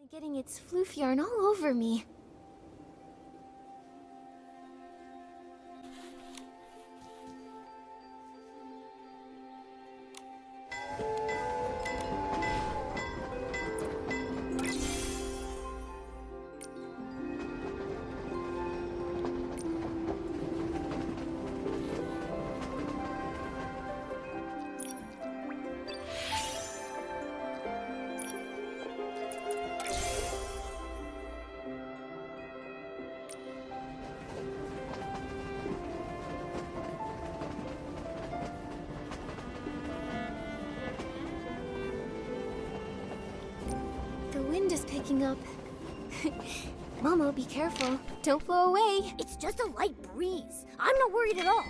Getting its floof yarn all over me. The wind is picking up. Momo, be careful. Don't blow away. It's just a light breeze. I'm not worried at all.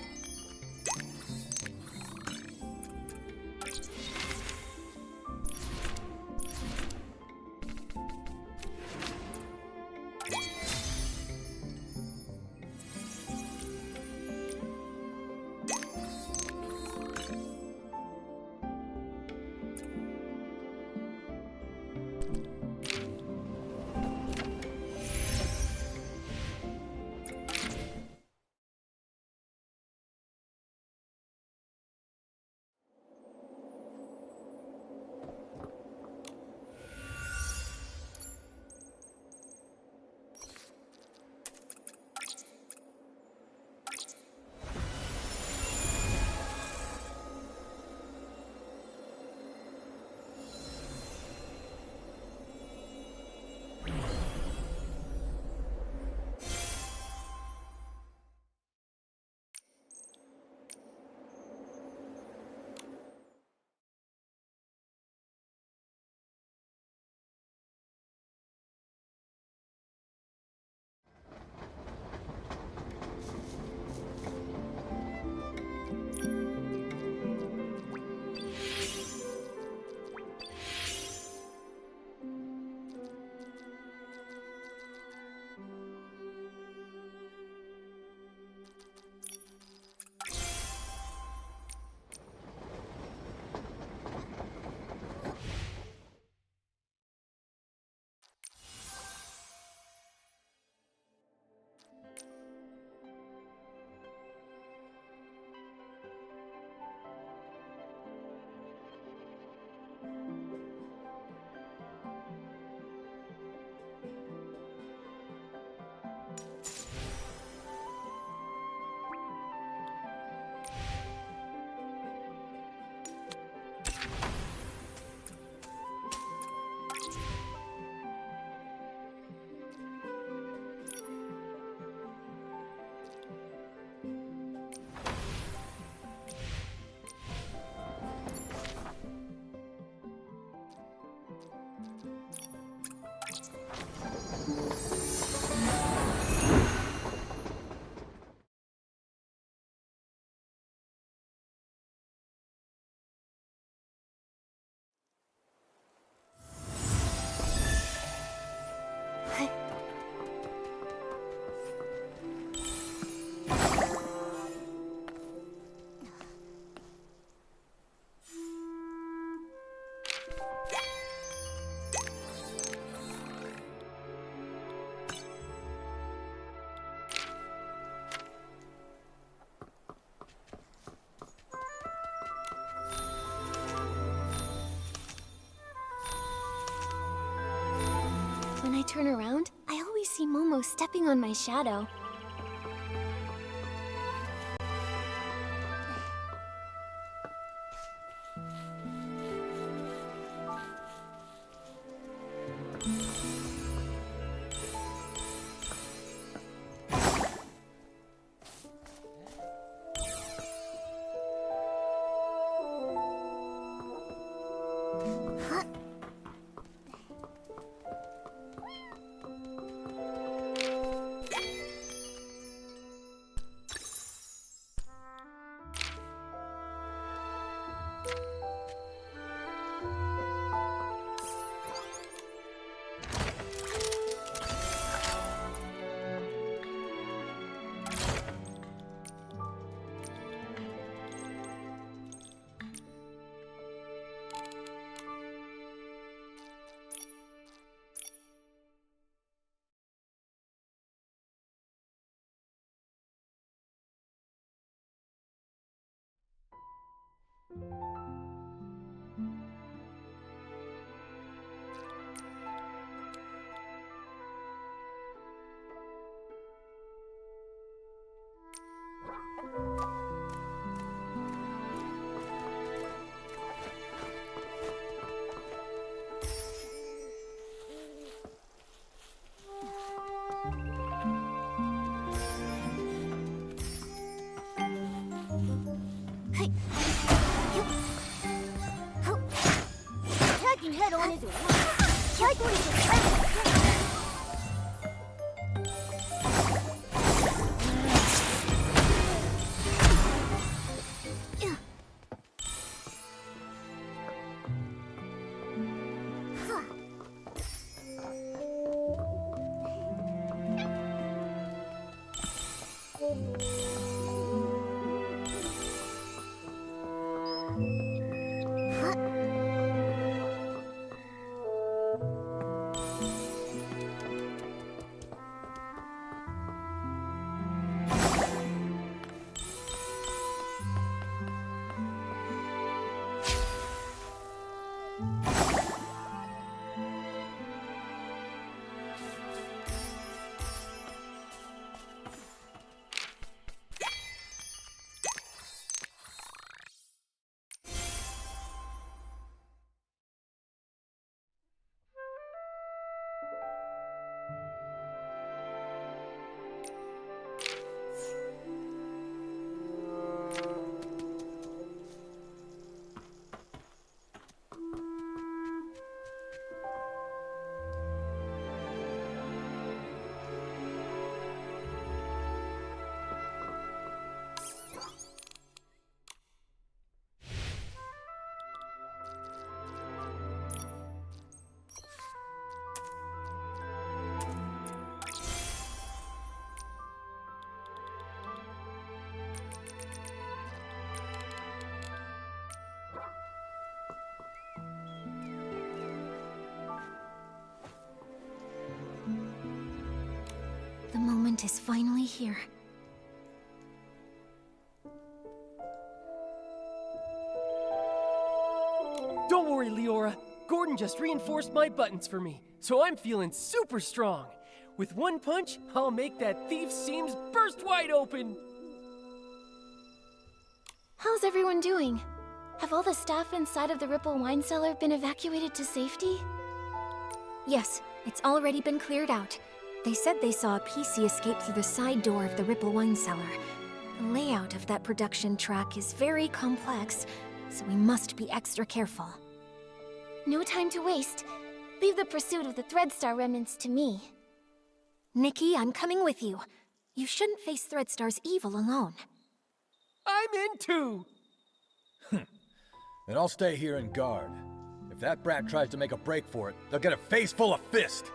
When I turn around, I always see Momo stepping on my shadow. Hey. Attacking head-on isn't working. Try going to the back. The moment is finally here. Don't worry, Leora. Gordon just reinforced my buttons for me, so I'm feeling super strong. With one punch, I'll make that thief's seams burst wide open. How's everyone doing? Have all the staff inside of the Ripple wine cellar been evacuated to safety? Yes, it's already been cleared out. They said they saw a PC escape through the side door of the Ripple wine cellar. The layout of that production track is very complex, so we must be extra careful. No time to waste. Leave the pursuit of the Threadstar remnants to me. Nikki, I'm coming with you. You shouldn't face Threadstar's evil alone. I'm in too! And I'll stay here and guard. If that brat tries to make a break for it, they'll get a face full of fist!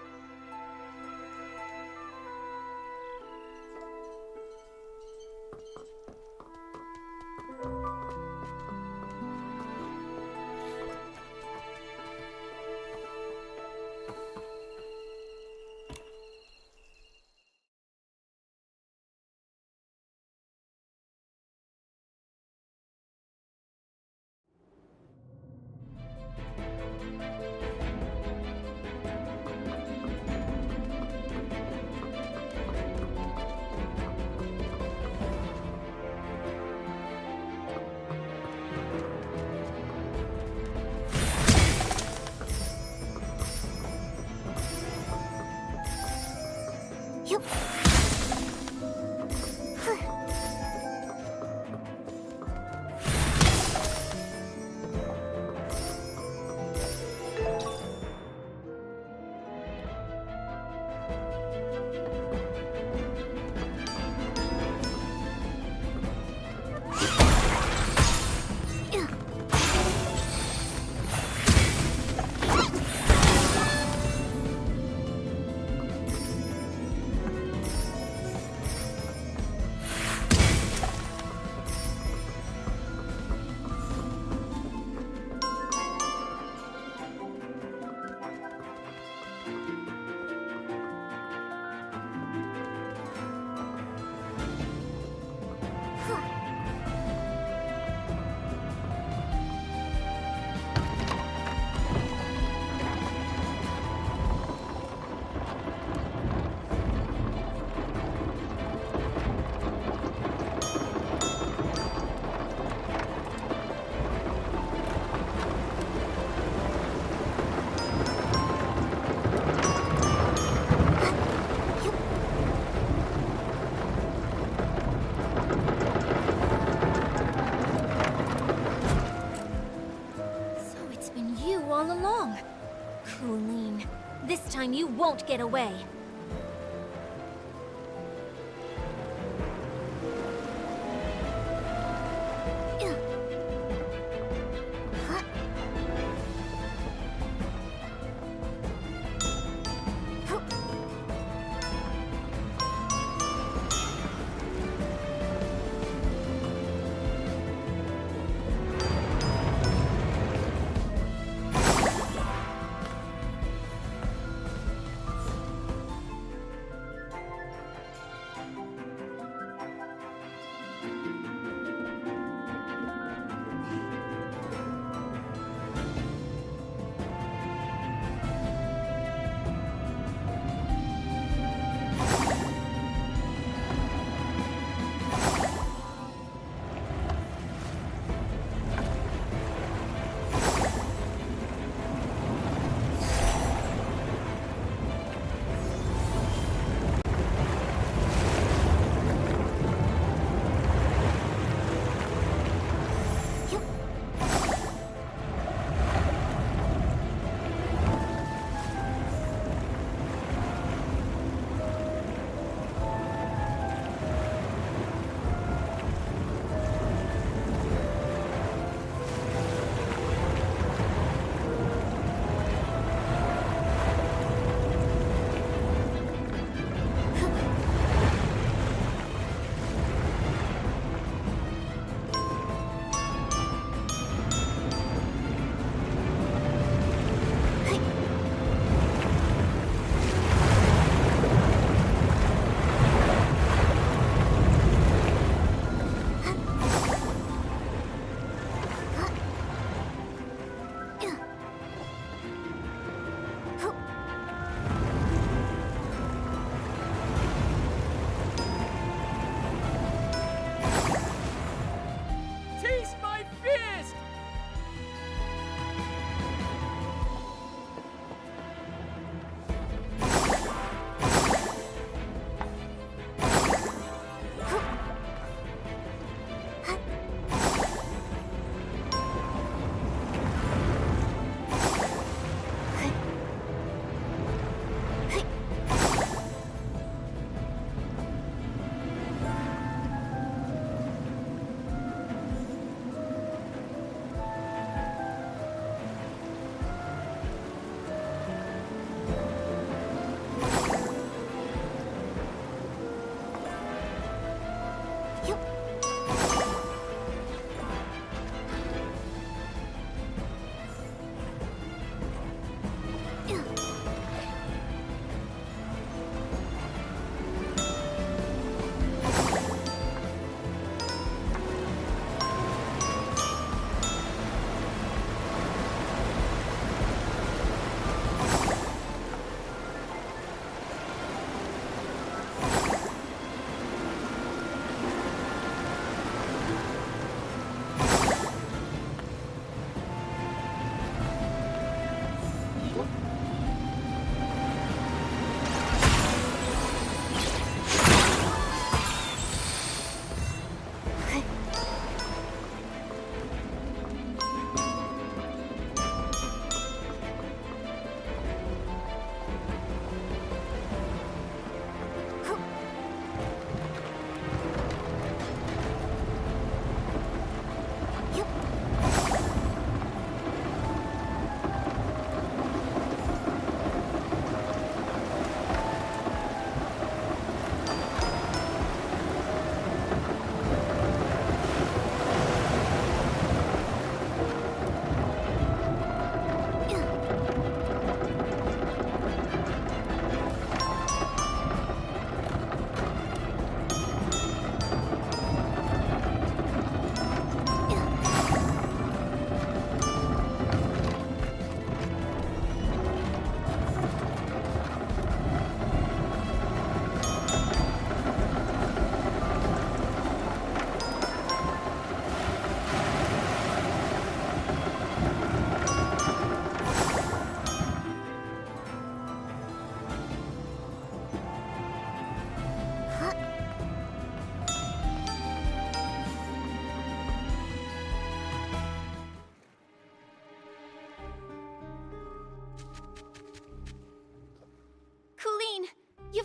This time you won't get away.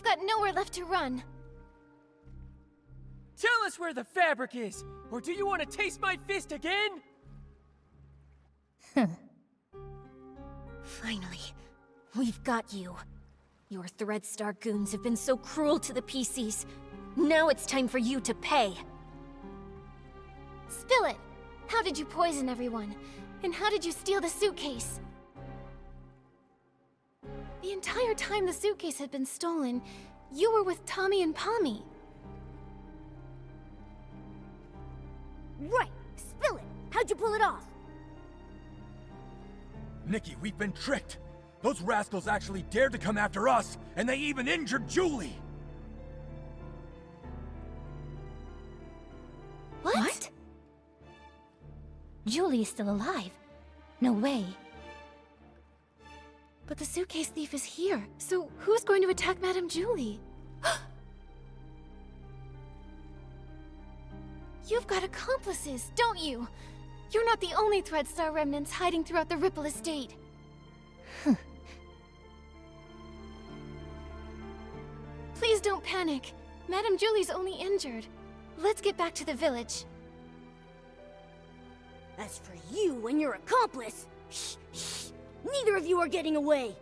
got nowhere left to run. Tell us where the fabric is, or do you want to taste my fist again? Finally, we've got you. Your Threadstar goons have been so cruel to the PCs. Now it's time for you to pay. Spill it! How did you poison everyone? And how did you steal the suitcase? The entire time the suitcase had been stolen, you were with Tommy and Pommy. Right! Spill it! How'd you pull it off? Nikki, we've been tricked. Those rascals actually dared to come after us, and they even injured Julie. What? Julie is still alive. No way. But the suitcase thief is here, so who's going to attack Madame Julie? You've got accomplices, don't you? You're not the only Threadstar remnants hiding throughout the Ripple estate. Please don't panic. Madame Julie's only injured. Let's get back to the village. As for you and your accomplice, shh, shh. Neither of you are getting away.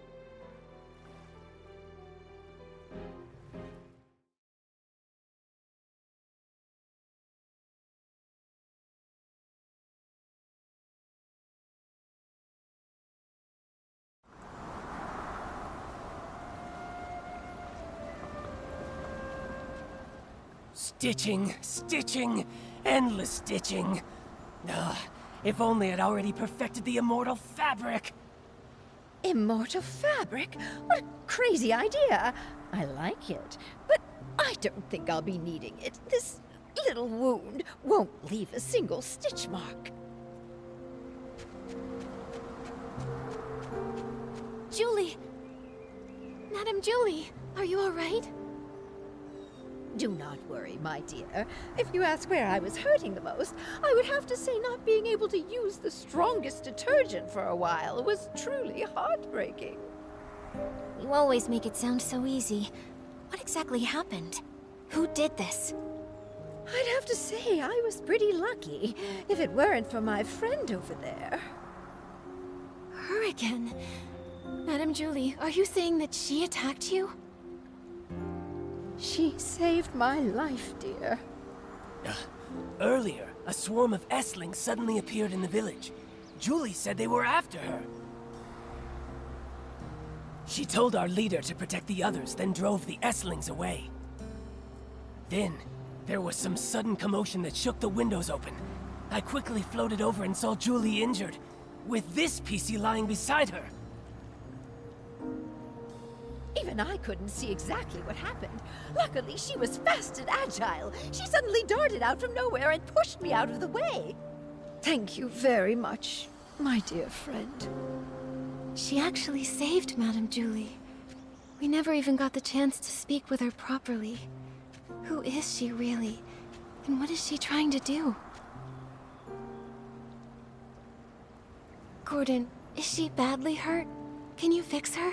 Stitching, stitching, endless stitching. Ugh, if only I'd already perfected the immortal fabric. Immortal fabric? What a crazy idea! I like it, but I don't think I'll be needing it. This little wound won't leave a single stitch mark. Julie! Madame Julie, are you all right? Do not worry, my dear. If you ask where I was hurting the most, I would have to say not being able to use the strongest detergent for a while was truly heartbreaking. You always make it sound so easy. What exactly happened? Who did this? I'd have to say I was pretty lucky, if it weren't for my friend over there. Her again. Madame Julie, are you saying that she attacked you? She saved my life, dear. Earlier, a swarm of Esslings suddenly appeared in the village. Julie said they were after her. She told our leader to protect the others, then drove the Esslings away. Then, there was some sudden commotion that shook the windows open. I quickly floated over and saw Julie injured, with this PC lying beside her. Even I couldn't see exactly what happened. Luckily, she was fast and agile. She suddenly darted out from nowhere and pushed me out of the way. Thank you very much, my dear friend. She actually saved Madame Julie. We never even got the chance to speak with her properly. Who is she really? And what is she trying to do? Gordon, is she badly hurt? Can you fix her?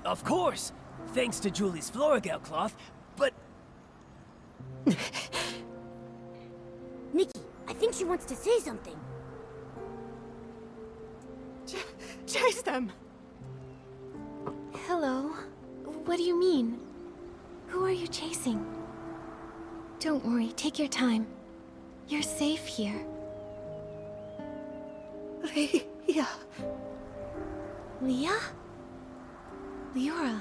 Of course, thanks to Julie's Florigel cloth, but... Nikki, I think she wants to say something. Chase them! Hello? What do you mean? Who are you chasing? Don't worry, take your time. You're safe here. Leah. Leah? Leora,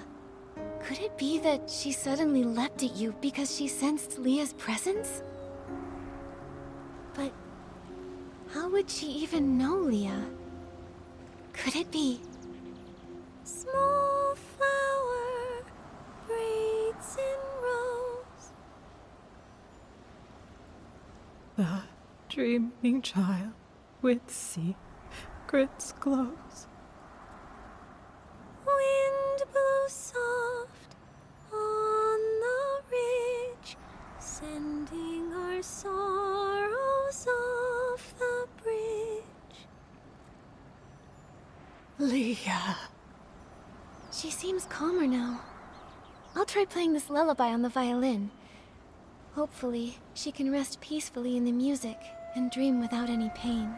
could it be that she suddenly leapt at you because she sensed Leah's presence? But how would she even know Leah? Could it be? Small flower braids in rose. The dreaming child with secrets glows. Wind blows soft on the ridge, sending our sorrows off the bridge. Leah. She seems calmer now. I'll try playing this lullaby on the violin. Hopefully, she can rest peacefully in the music and dream without any pain.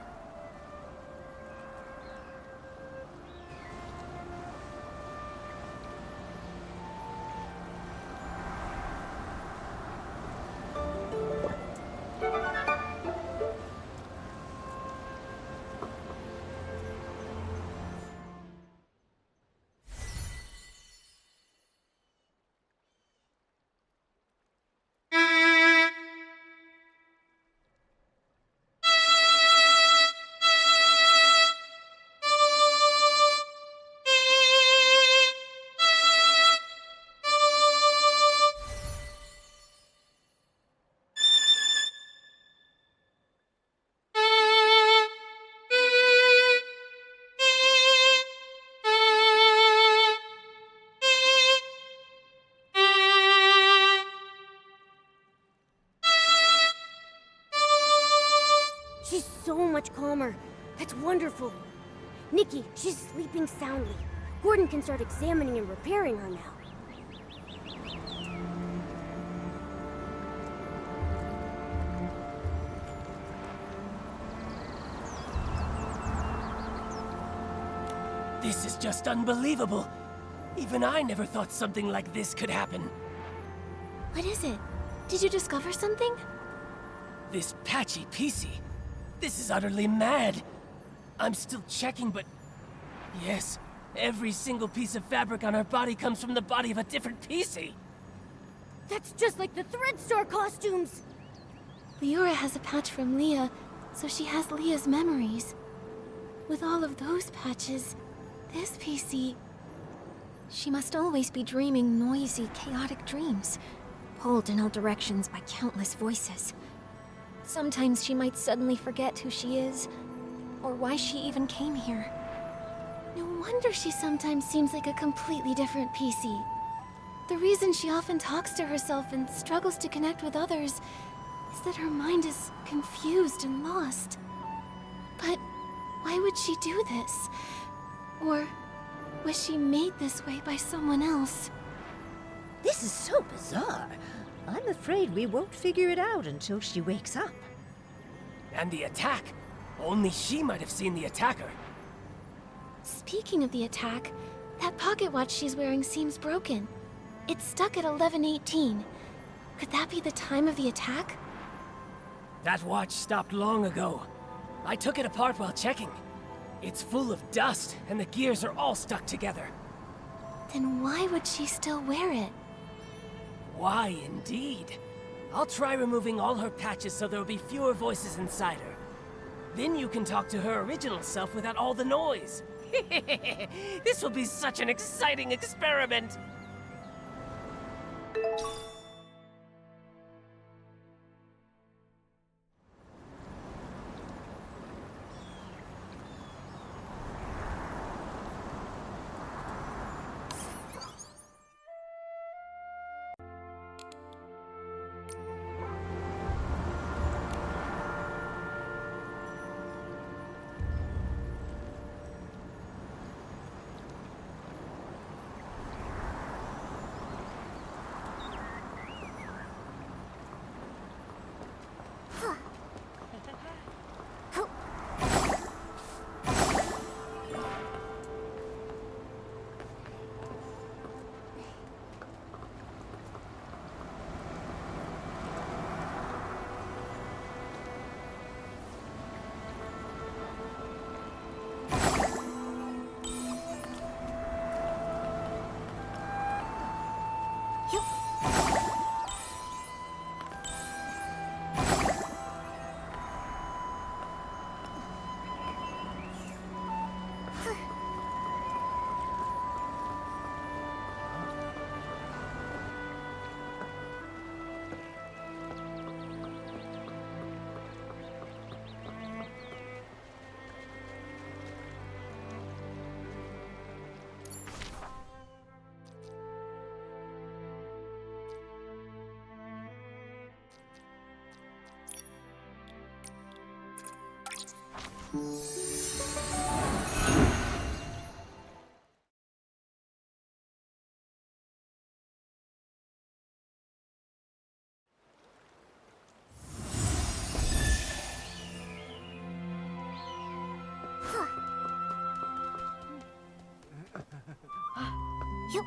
She's so much calmer. That's wonderful. Nikki, she's sleeping soundly. Gordon can start examining and repairing her now. This is just unbelievable. Even I never thought something like this could happen. What is it? Did you discover something? This patchy PC. This is utterly mad. I'm still checking, but... Yes, every single piece of fabric on her body comes from the body of a different PC. That's just like the Thread Star costumes! Leora has a patch from Leah, so she has Leah's memories. With all of those patches, this PC... She must always be dreaming noisy, chaotic dreams, pulled in all directions by countless voices. Sometimes she might suddenly forget who she is, or why she even came here. No wonder she sometimes seems like a completely different PC. The reason she often talks to herself and struggles to connect with others is that her mind is confused and lost. But why would she do this? Or was she made this way by someone else? This is so bizarre. I'm afraid we won't figure it out until she wakes up. And the attack. Only she might have seen the attacker. Speaking of the attack, that pocket watch she's wearing seems broken. It's stuck at 11:18. Could that be the time of the attack? That watch stopped long ago. I took it apart while checking. It's full of dust, and the gears are all stuck together. Then why would she still wear it? Why, indeed. I'll try removing all her patches so there'll be fewer voices inside her. Then you can talk to her original self without all the noise. This will be such an exciting experiment! Yep.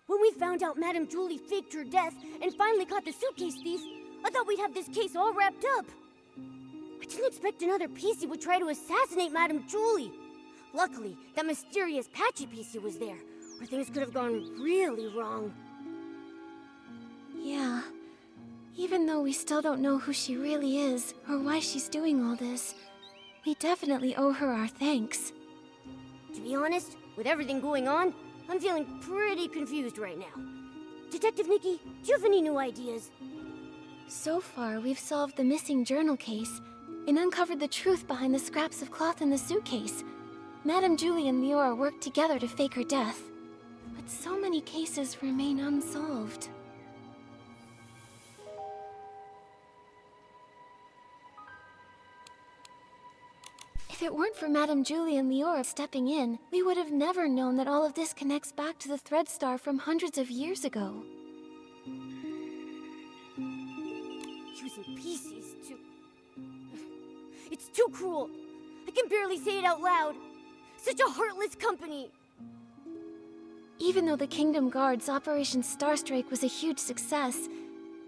When we found out Madame Julie faked her death and finally caught the suitcase thief, I thought we'd have this case all wrapped up. I didn't expect another PC would try to assassinate Madame Julie. Luckily, that mysterious Patchy PC was there, or things could have gone really wrong. Yeah. Even though we still don't know who she really is, or why she's doing all this, we definitely owe her our thanks. To be honest, with everything going on, I'm feeling pretty confused right now. Detective Nikki, do you have any new ideas? So far, we've solved the missing journal case and uncovered the truth behind the scraps of cloth in the suitcase. Madame Julie and Leora worked together to fake her death. But so many cases remain unsolved. If it weren't for Madame Julie and Leora stepping in, we would have never known that all of this connects back to the Thread Star from hundreds of years ago. Using PCs to... It's too cruel. I can barely say it out loud. Such a heartless company. Even though the Kingdom Guard's Operation Starstrike was a huge success,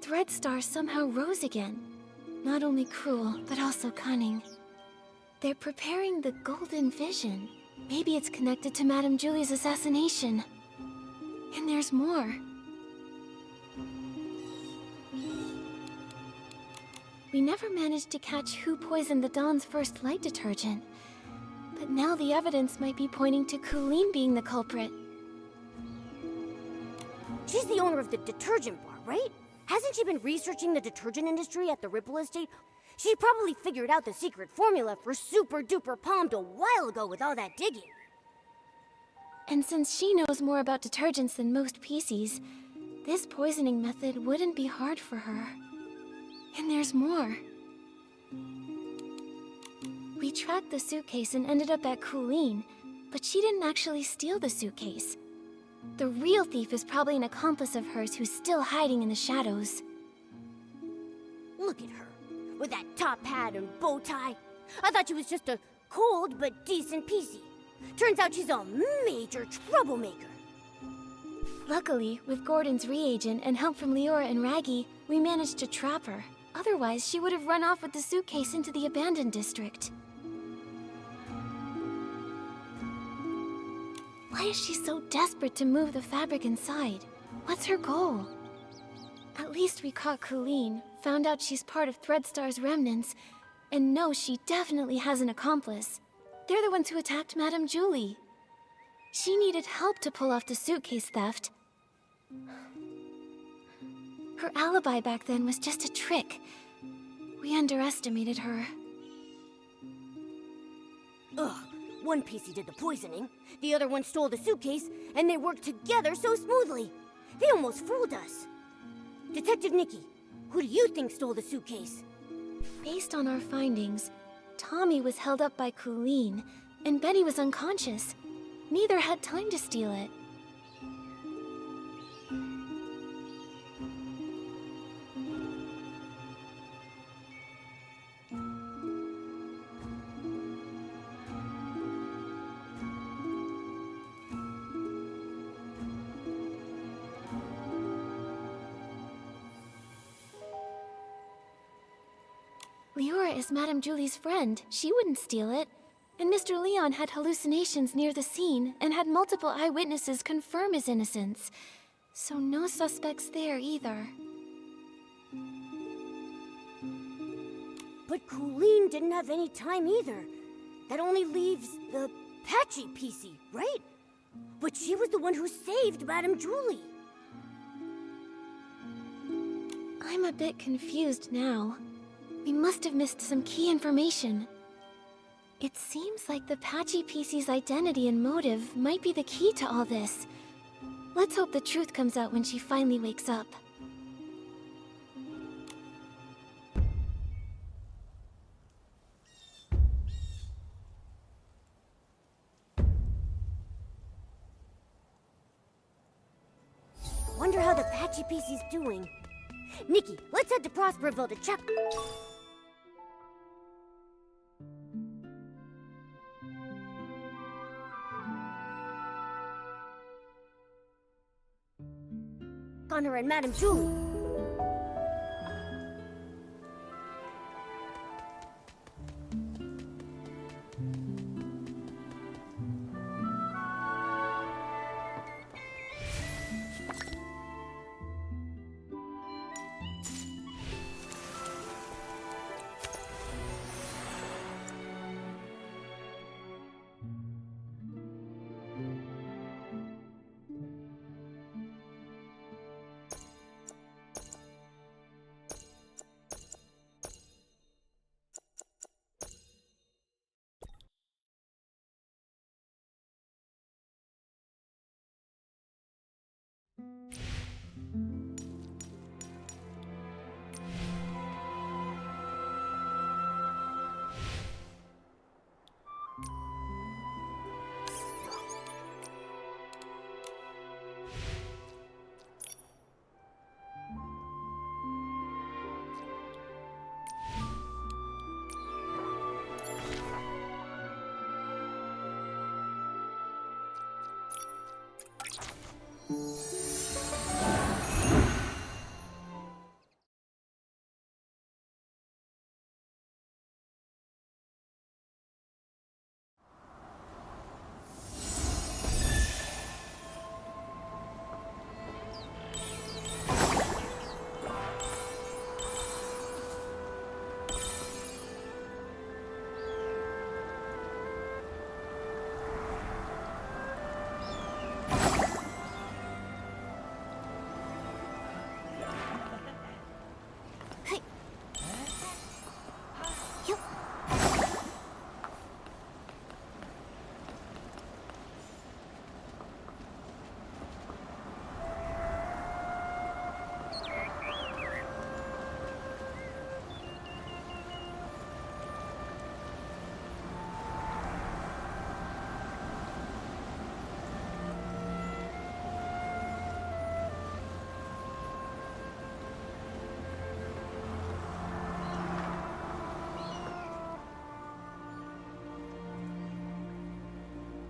Thread Star somehow rose again. Not only cruel, but also cunning. They're preparing the Golden Vision. Maybe it's connected to Madame Julie's assassination. And there's more. We never managed to catch who poisoned the Dawn's first light detergent. But now the evidence might be pointing to Colleen being the culprit. She's the owner of the detergent bar, right? Hasn't she been researching the detergent industry at the Ripple Estate? She probably figured out the secret formula for Super Duper Palmed a while ago with all that digging. And since she knows more about detergents than most PCs, this poisoning method wouldn't be hard for her. And there's more. We tracked the suitcase and ended up at Colleen, but she didn't actually steal the suitcase. The real thief is probably an accomplice of hers who's still hiding in the shadows. Look at her, with that top hat and bow tie. I thought she was just a cold but decent PC. Turns out she's a major troublemaker. Luckily, with Gordon's reagent and help from Leora and Raggy, we managed to trap her. Otherwise, she would have run off with the suitcase into the abandoned district. Why is she so desperate to move the fabric inside? What's her goal? At least we caught Colleen, found out she's part of Threadstar's remnants, and know she definitely has an accomplice. They're the ones who attacked Madame Julie. She needed help to pull off the suitcase theft. Her alibi back then was just a trick. We underestimated her. Ugh, one PC did the poisoning, the other one stole the suitcase, and they worked together so smoothly. They almost fooled us. Detective Nikki, who do you think stole the suitcase? Based on our findings, Tommy was held up by Colleen, and Benny was unconscious. Neither had time to steal it. Leora is Madame Julie's friend. She wouldn't steal it. And Mr. Leon had hallucinations near the scene and had multiple eyewitnesses confirm his innocence. So no suspects there either. But Colleen didn't have any time either. That only leaves the Patchy PC, right? But she was the one who saved Madame Julie. I'm a bit confused now. We must have missed some key information. It seems like the Patchy PC's identity and motive might be the key to all this. Let's hope the truth comes out when she finally wakes up. Wonder how the Patchy PC's doing. Nikki, let's head to Prosperville to check. On her and Madame Julie.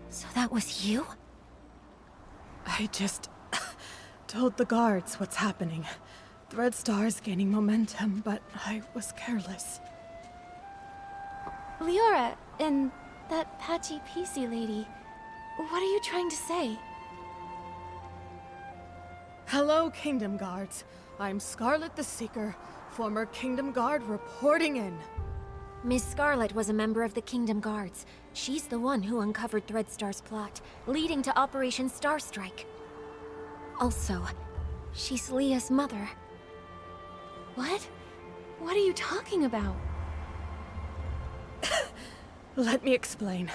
So that was you? I just told the guards what's happening. The Red Star's gaining momentum, but I was careless. Leora, and that Patchy PC lady, what are you trying to say? Hello, Kingdom Guards. I'm Scarlet the Seeker, former Kingdom Guard reporting in. Miss Scarlet was a member of the Kingdom Guards. She's the one who uncovered Threadstar's plot, leading to Operation Starstrike. Also, she's Leah's mother. What? What are you talking about? Let me explain.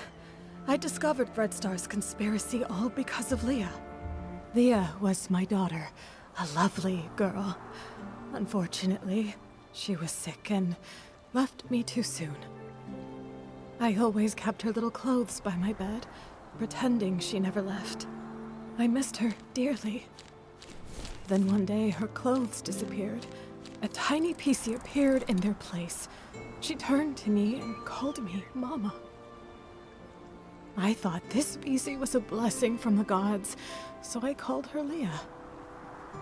I discovered Threadstar's conspiracy all because of Leah. Leah was my daughter, a lovely girl. Unfortunately, she was sick and left me too soon. I always kept her little clothes by my bed, pretending she never left. I missed her dearly. Then one day, her clothes disappeared. A tiny PC appeared in their place. She turned to me and called me Mama. I thought this PC was a blessing from the gods, so I called her Leah.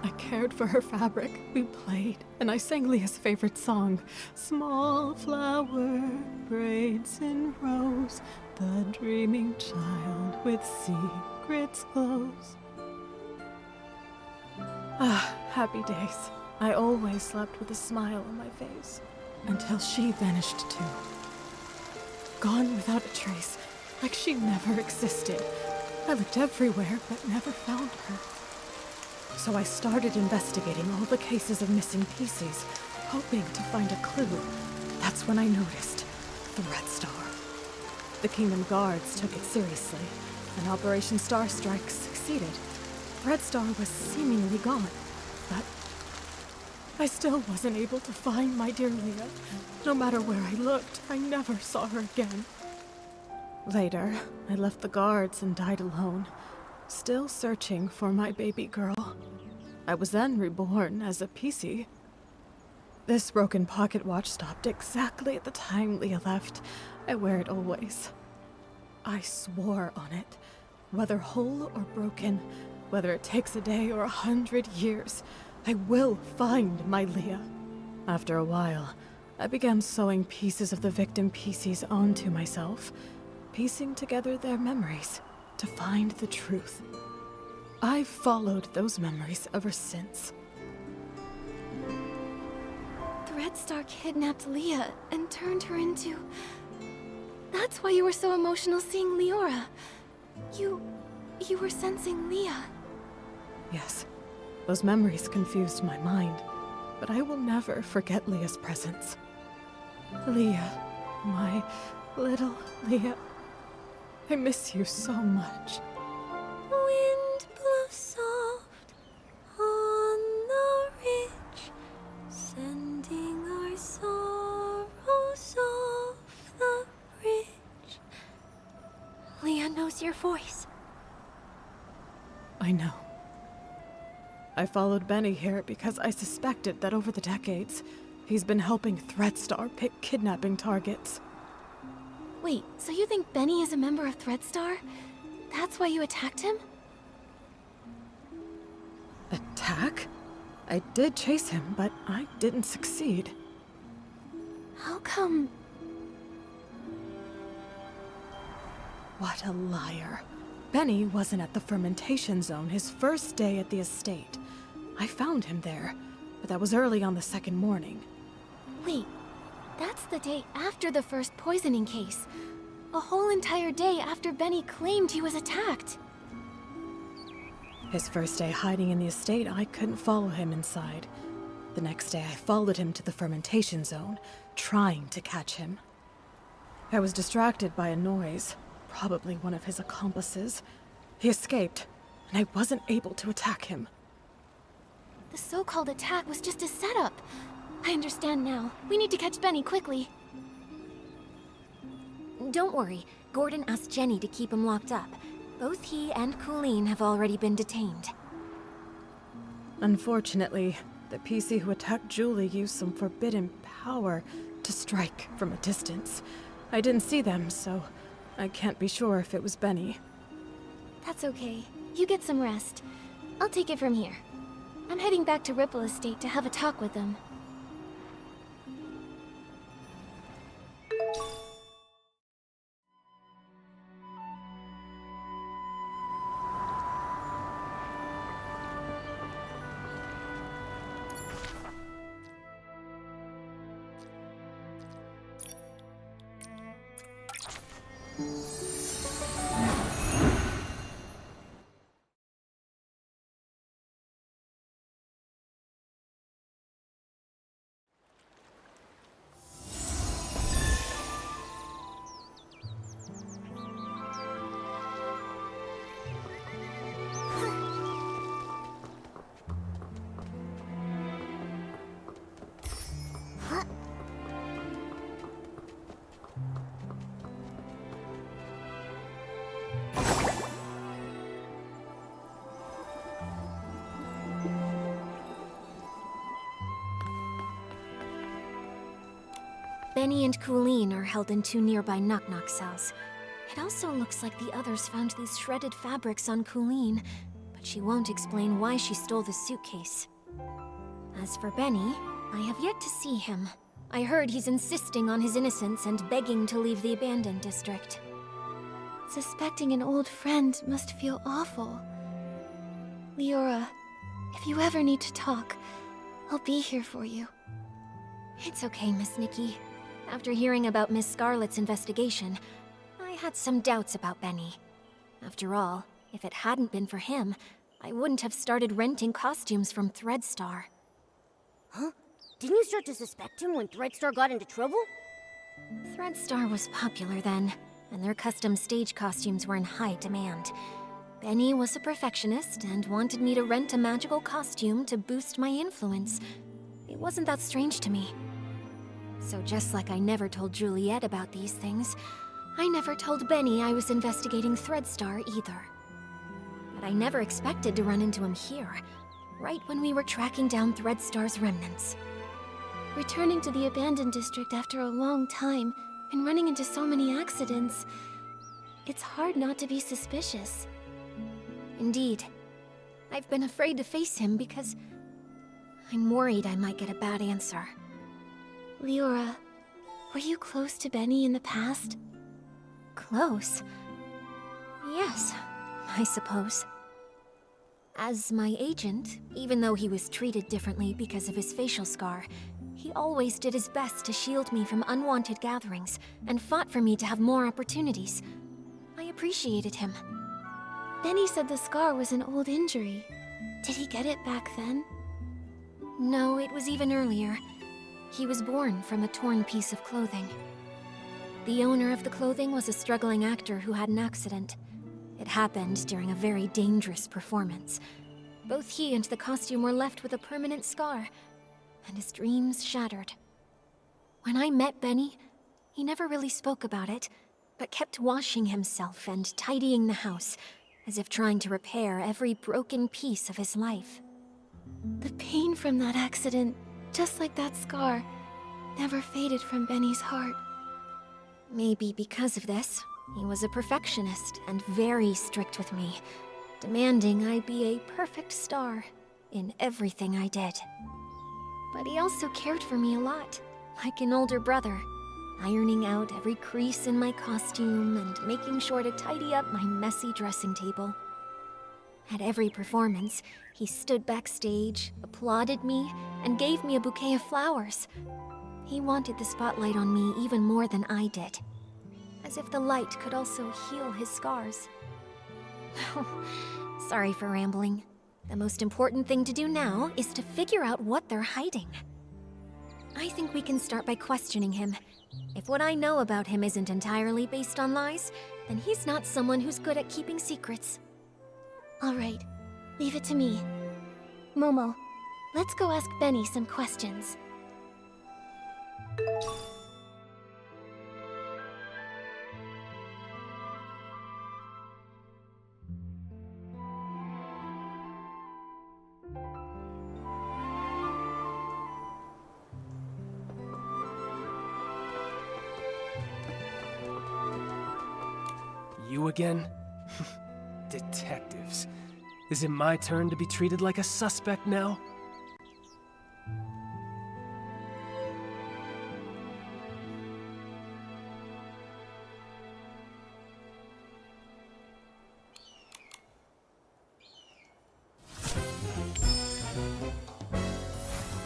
I cared for her fabric, we played, and I sang Leah's favorite song. Small flower braids in rows, the dreaming child with secrets close. Ah, happy days. I always slept with a smile on my face. Until she vanished too. Gone without a trace, like she never existed. I looked everywhere, but never found her. So I started investigating all the cases of missing pieces, hoping to find a clue. That's when I noticed the Red Star. The Kingdom Guards took it seriously, and Operation Star Strike succeeded. Red Star was seemingly gone, but I still wasn't able to find my dear Leah. No matter where I looked, I never saw her again. Later, I left the guards and died alone, still searching for my baby girl. I was then reborn as a PC. This broken pocket watch stopped exactly at the time Leah left. I wear it always. I swore on it. Whether whole or broken, whether it takes a day or 100 years, I will find my Leah. After a while, I began sewing pieces of the victim PCs onto myself, piecing together their memories to find the truth. I've followed those memories ever since. The Red Star kidnapped Leah and turned her into... That's why you were so emotional seeing Leora. You were sensing Leah. Yes, those memories confused my mind, but I will never forget Leah's presence. Leah, my little Leah, I miss you so much. Wind blows soft on the ridge, sending our sorrows off the bridge. Leah knows your voice. I know. I followed Benny here because I suspected that over the decades, he's been helping Threadstar pick kidnapping targets. Wait, so you think Benny is a member of Threadstar? That's why you attacked him? Attack? I did chase him, but I didn't succeed. How come? What a liar. Benny wasn't at the fermentation zone his first day at the estate. I found him there, but that was early on the second morning. Wait, that's the day after the first poisoning case. A whole entire day after Benny claimed he was attacked. His first day hiding in the estate, I couldn't follow him inside. The next day, I followed him to the fermentation zone, trying to catch him. I was distracted by a noise, probably one of his accomplices. He escaped, and I wasn't able to attack him. The so-called attack was just a setup. I understand now. We need to catch Benny quickly. Don't worry. Gordon asked Jenny to keep him locked up. Both he and Colleen have already been detained. Unfortunately, the PC who attacked Julie used some forbidden power to strike from a distance. I didn't see them, so I can't be sure if it was Benny. That's okay. You get some rest. I'll take it from here. I'm heading back to Ripple Estate to have a talk with them. Benny and Colleen are held in 2 nearby knock-knock cells. It also looks like the others found these shredded fabrics on Colleen, but she won't explain why she stole the suitcase. As for Benny, I have yet to see him. I heard he's insisting on his innocence and begging to leave the abandoned district. Suspecting an old friend must feel awful. Leora, if you ever need to talk, I'll be here for you. It's okay, Miss Nikki. After hearing about Miss Scarlet's investigation, I had some doubts about Benny. After all, if it hadn't been for him, I wouldn't have started renting costumes from Threadstar. Huh? Didn't you start to suspect him when Threadstar got into trouble? Threadstar was popular then, and their custom stage costumes were in high demand. Benny was a perfectionist and wanted me to rent a magical costume to boost my influence. It wasn't that strange to me. So just like I never told Juliet about these things, I never told Benny I was investigating Threadstar either. But I never expected to run into him here, right when we were tracking down Threadstar's remnants. Returning to the abandoned district after a long time, and running into so many accidents, it's hard not to be suspicious. Indeed, I've been afraid to face him because I'm worried I might get a bad answer. Leora, were you close to Benny in the past? Close? Yes, I suppose. As my agent, even though he was treated differently because of his facial scar, he always did his best to shield me from unwanted gatherings and fought for me to have more opportunities. I appreciated him. Benny said the scar was an old injury. Did he get it back then? No, it was even earlier. He was born from a torn piece of clothing. The owner of the clothing was a struggling actor who had an accident. It happened during a very dangerous performance. Both he and the costume were left with a permanent scar, and his dreams shattered. When I met Benny, he never really spoke about it, but kept washing himself and tidying the house, as if trying to repair every broken piece of his life. The pain from that accident, just like that scar, never faded from Benny's heart. Maybe because of this, he was a perfectionist and very strict with me, demanding I be a perfect star in everything I did. But he also cared for me a lot, like an older brother, ironing out every crease in my costume and making sure to tidy up my messy dressing table. At every performance, he stood backstage, applauded me, and gave me a bouquet of flowers. He wanted the spotlight on me even more than I did, as if the light could also heal his scars. Sorry for rambling. The most important thing to do now is to figure out what they're hiding. I think we can start by questioning him. If what I know about him isn't entirely based on lies, then he's not someone who's good at keeping secrets. All right, leave it to me. Momo, let's go ask Benny some questions. You again? Detectives. Is it my turn to be treated like a suspect now?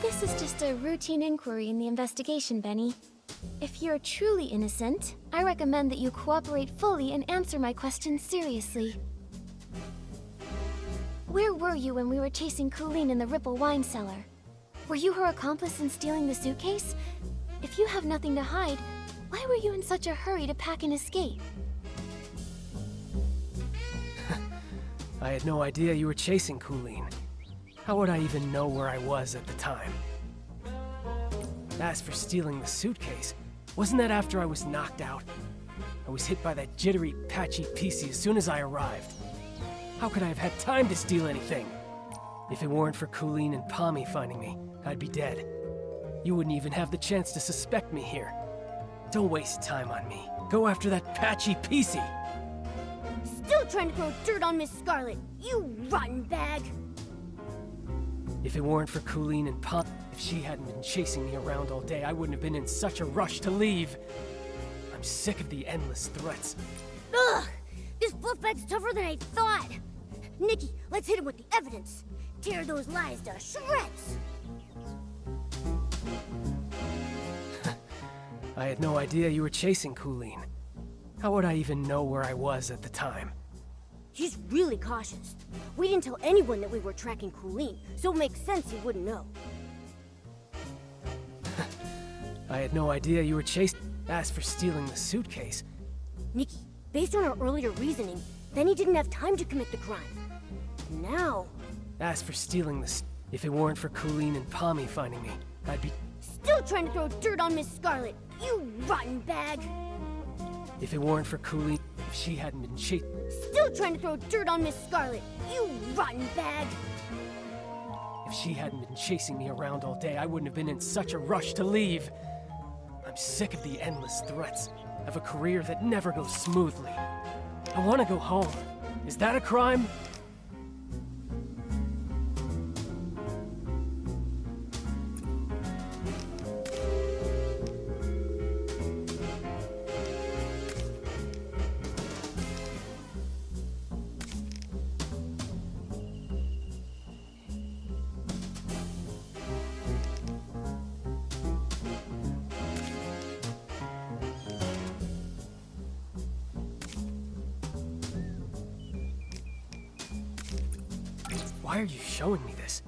This is just a routine inquiry in the investigation, Benny. If you're truly innocent, I recommend that you cooperate fully and answer my questions seriously. Where were you when we were chasing Colleen in the Ripple wine cellar? Were you her accomplice in stealing the suitcase? If you have nothing to hide, why were you in such a hurry to pack and escape? I had no idea you were chasing Colleen. How would I even know where I was at the time? As for stealing the suitcase, wasn't that after I was knocked out? I was hit by that jittery, patchy PC as soon as I arrived. How could I have had time to steal anything? If it weren't for Colleen and Pommy finding me, I'd be dead. You wouldn't even have the chance to suspect me here. Don't waste time on me. Go after that patchy PC! Still trying to throw dirt on Miss Scarlet, you rotten bag! If it weren't for Colleen and Pommy, if she hadn't been chasing me around all day, I wouldn't have been in such a rush to leave. I'm sick of the endless threats. Ugh! Fluffback's tougher than I thought. Nikki, let's hit him with the evidence. Tear those lies to shreds. I had no idea you were chasing Colleen. How would I even know where I was at the time? He's really cautious. We didn't tell anyone that we were tracking Colleen, so it makes sense he wouldn't know. I had no idea you were chasing. As for stealing the suitcase, Nikki, based on our earlier reasoning, then he didn't have time to commit the crime. Now... as for stealing the if it weren't for Colleen and Pommy finding me, I'd be... Still trying to throw dirt on Miss Scarlet, you rotten bag! If it weren't for Colleen, if she hadn't been chased... Still trying to throw dirt on Miss Scarlet, you rotten bag! If she hadn't been chasing me around all day, I wouldn't have been in such a rush to leave. I'm sick of the endless threats, of a career that never goes smoothly. I want to go home. Is that a crime? Why are you showing me this?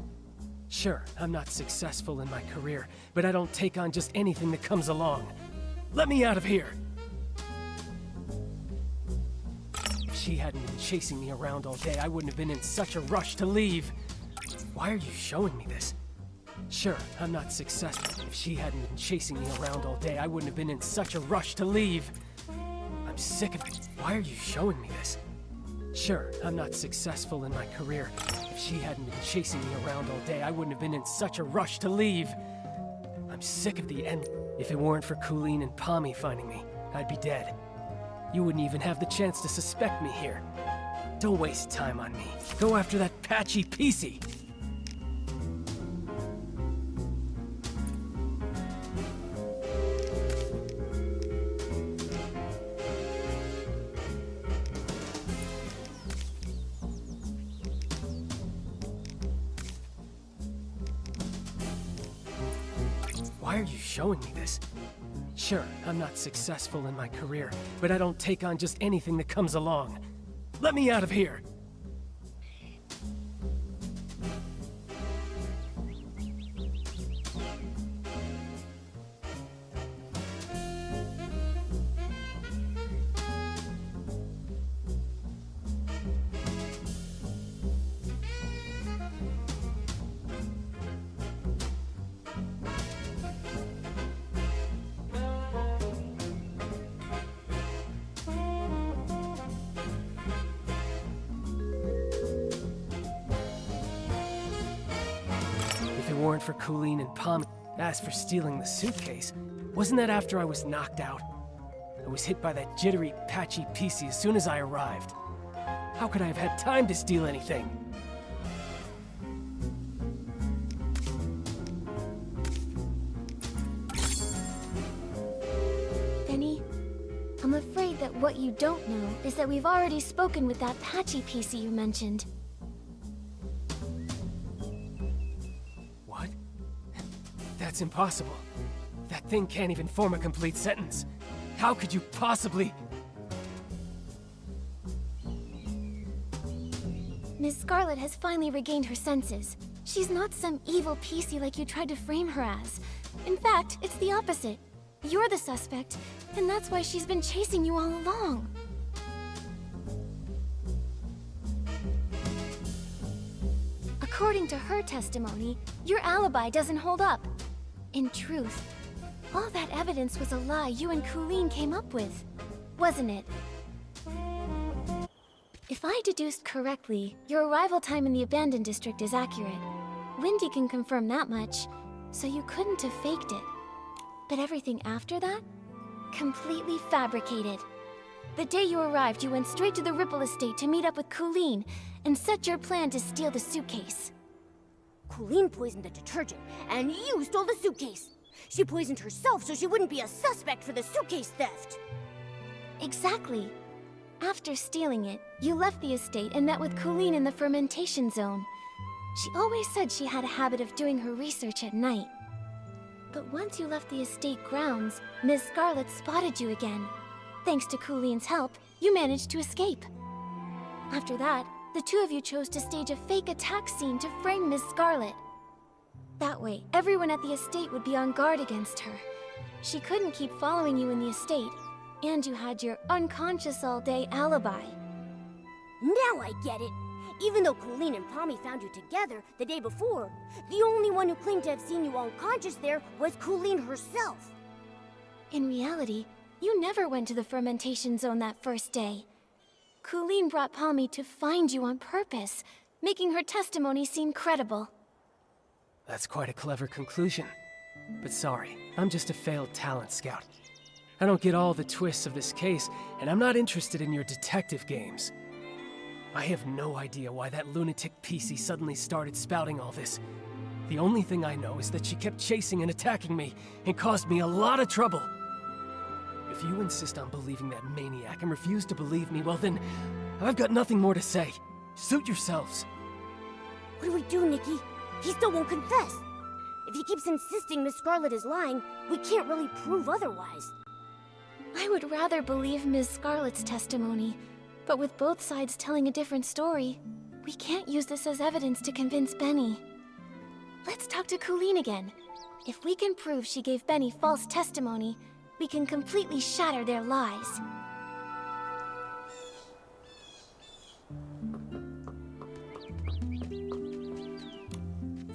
Sure, I'm not successful in my career, but I don't take on just anything that comes along. Let me out of here! If she hadn't been chasing me around all day, I wouldn't have been in such a rush to leave. Why are you showing me this? Sure, I'm not successful. If she hadn't been chasing me around all day, I wouldn't have been in such a rush to leave. I'm sick of it. Why are you showing me this? Sure, I'm not successful in my career. If she hadn't been chasing me around all day, I wouldn't have been in such a rush to leave. I'm sick of the end. If it weren't for Colleen and Pommy finding me, I'd be dead. You wouldn't even have the chance to suspect me here. Don't waste time on me. Go after that patchy PC. Why are you showing me this? Sure, I'm not successful in my career, but I don't take on just anything that comes along. Let me out of here! If it weren't for Colleen and Pommy, as for stealing the suitcase, wasn't that after I was knocked out? I was hit by that jittery, patchy PC as soon as I arrived. How could I have had time to steal anything? Benny, I'm afraid that what you don't know is that we've already spoken with that patchy PC you mentioned. What? That's impossible. That thing can't even form a complete sentence. How could you possibly... Miss Scarlet has finally regained her senses. She's not some evil PC like you tried to frame her as. In fact, it's the opposite. You're the suspect, and that's why she's been chasing you all along. According to her testimony, your alibi doesn't hold up. In truth, all that evidence was a lie you and Colleen came up with, wasn't it? If I deduced correctly, your arrival time in the abandoned district is accurate. Wendy can confirm that much, so you couldn't have faked it. But everything after that? Completely fabricated. The day you arrived, you went straight to the Ripple Estate to meet up with Colleen and set your plan to steal the suitcase. Colleen poisoned the detergent, and you stole the suitcase. She poisoned herself so she wouldn't be a suspect for the suitcase theft. Exactly. After stealing it, you left the estate and met with Colleen in the fermentation zone. She always said she had a habit of doing her research at night. But once you left the estate grounds, Ms. Scarlet spotted you again. Thanks to Colleen's help, you managed to escape. After that, the two of you chose to stage a fake attack scene to frame Ms. Scarlet. That way, everyone at the estate would be on guard against her. She couldn't keep following you in the estate, and you had your unconscious all day alibi. Now I get it. Even though Colleen and Pommy found you together the day before, the only one who claimed to have seen you unconscious there was Colleen herself. In reality, you never went to the fermentation zone that first day. Colleen brought Pommy to find you on purpose, making her testimony seem credible. That's quite a clever conclusion. But sorry, I'm just a failed talent scout. I don't get all the twists of this case, and I'm not interested in your detective games. I have no idea why that lunatic PC suddenly started spouting all this. The only thing I know is that she kept chasing and attacking me, and caused me a lot of trouble. If you insist on believing that maniac and refuse to believe me, well then, I've got nothing more to say. Suit yourselves. What do we do, Nikki? He still won't confess. If he keeps insisting Miss Scarlet is lying, we can't really prove otherwise. I would rather believe Ms. Scarlet's testimony, but with both sides telling a different story, we can't use this as evidence to convince Benny. Let's talk to Colleen again. If we can prove she gave Benny false testimony, we can completely shatter their lies.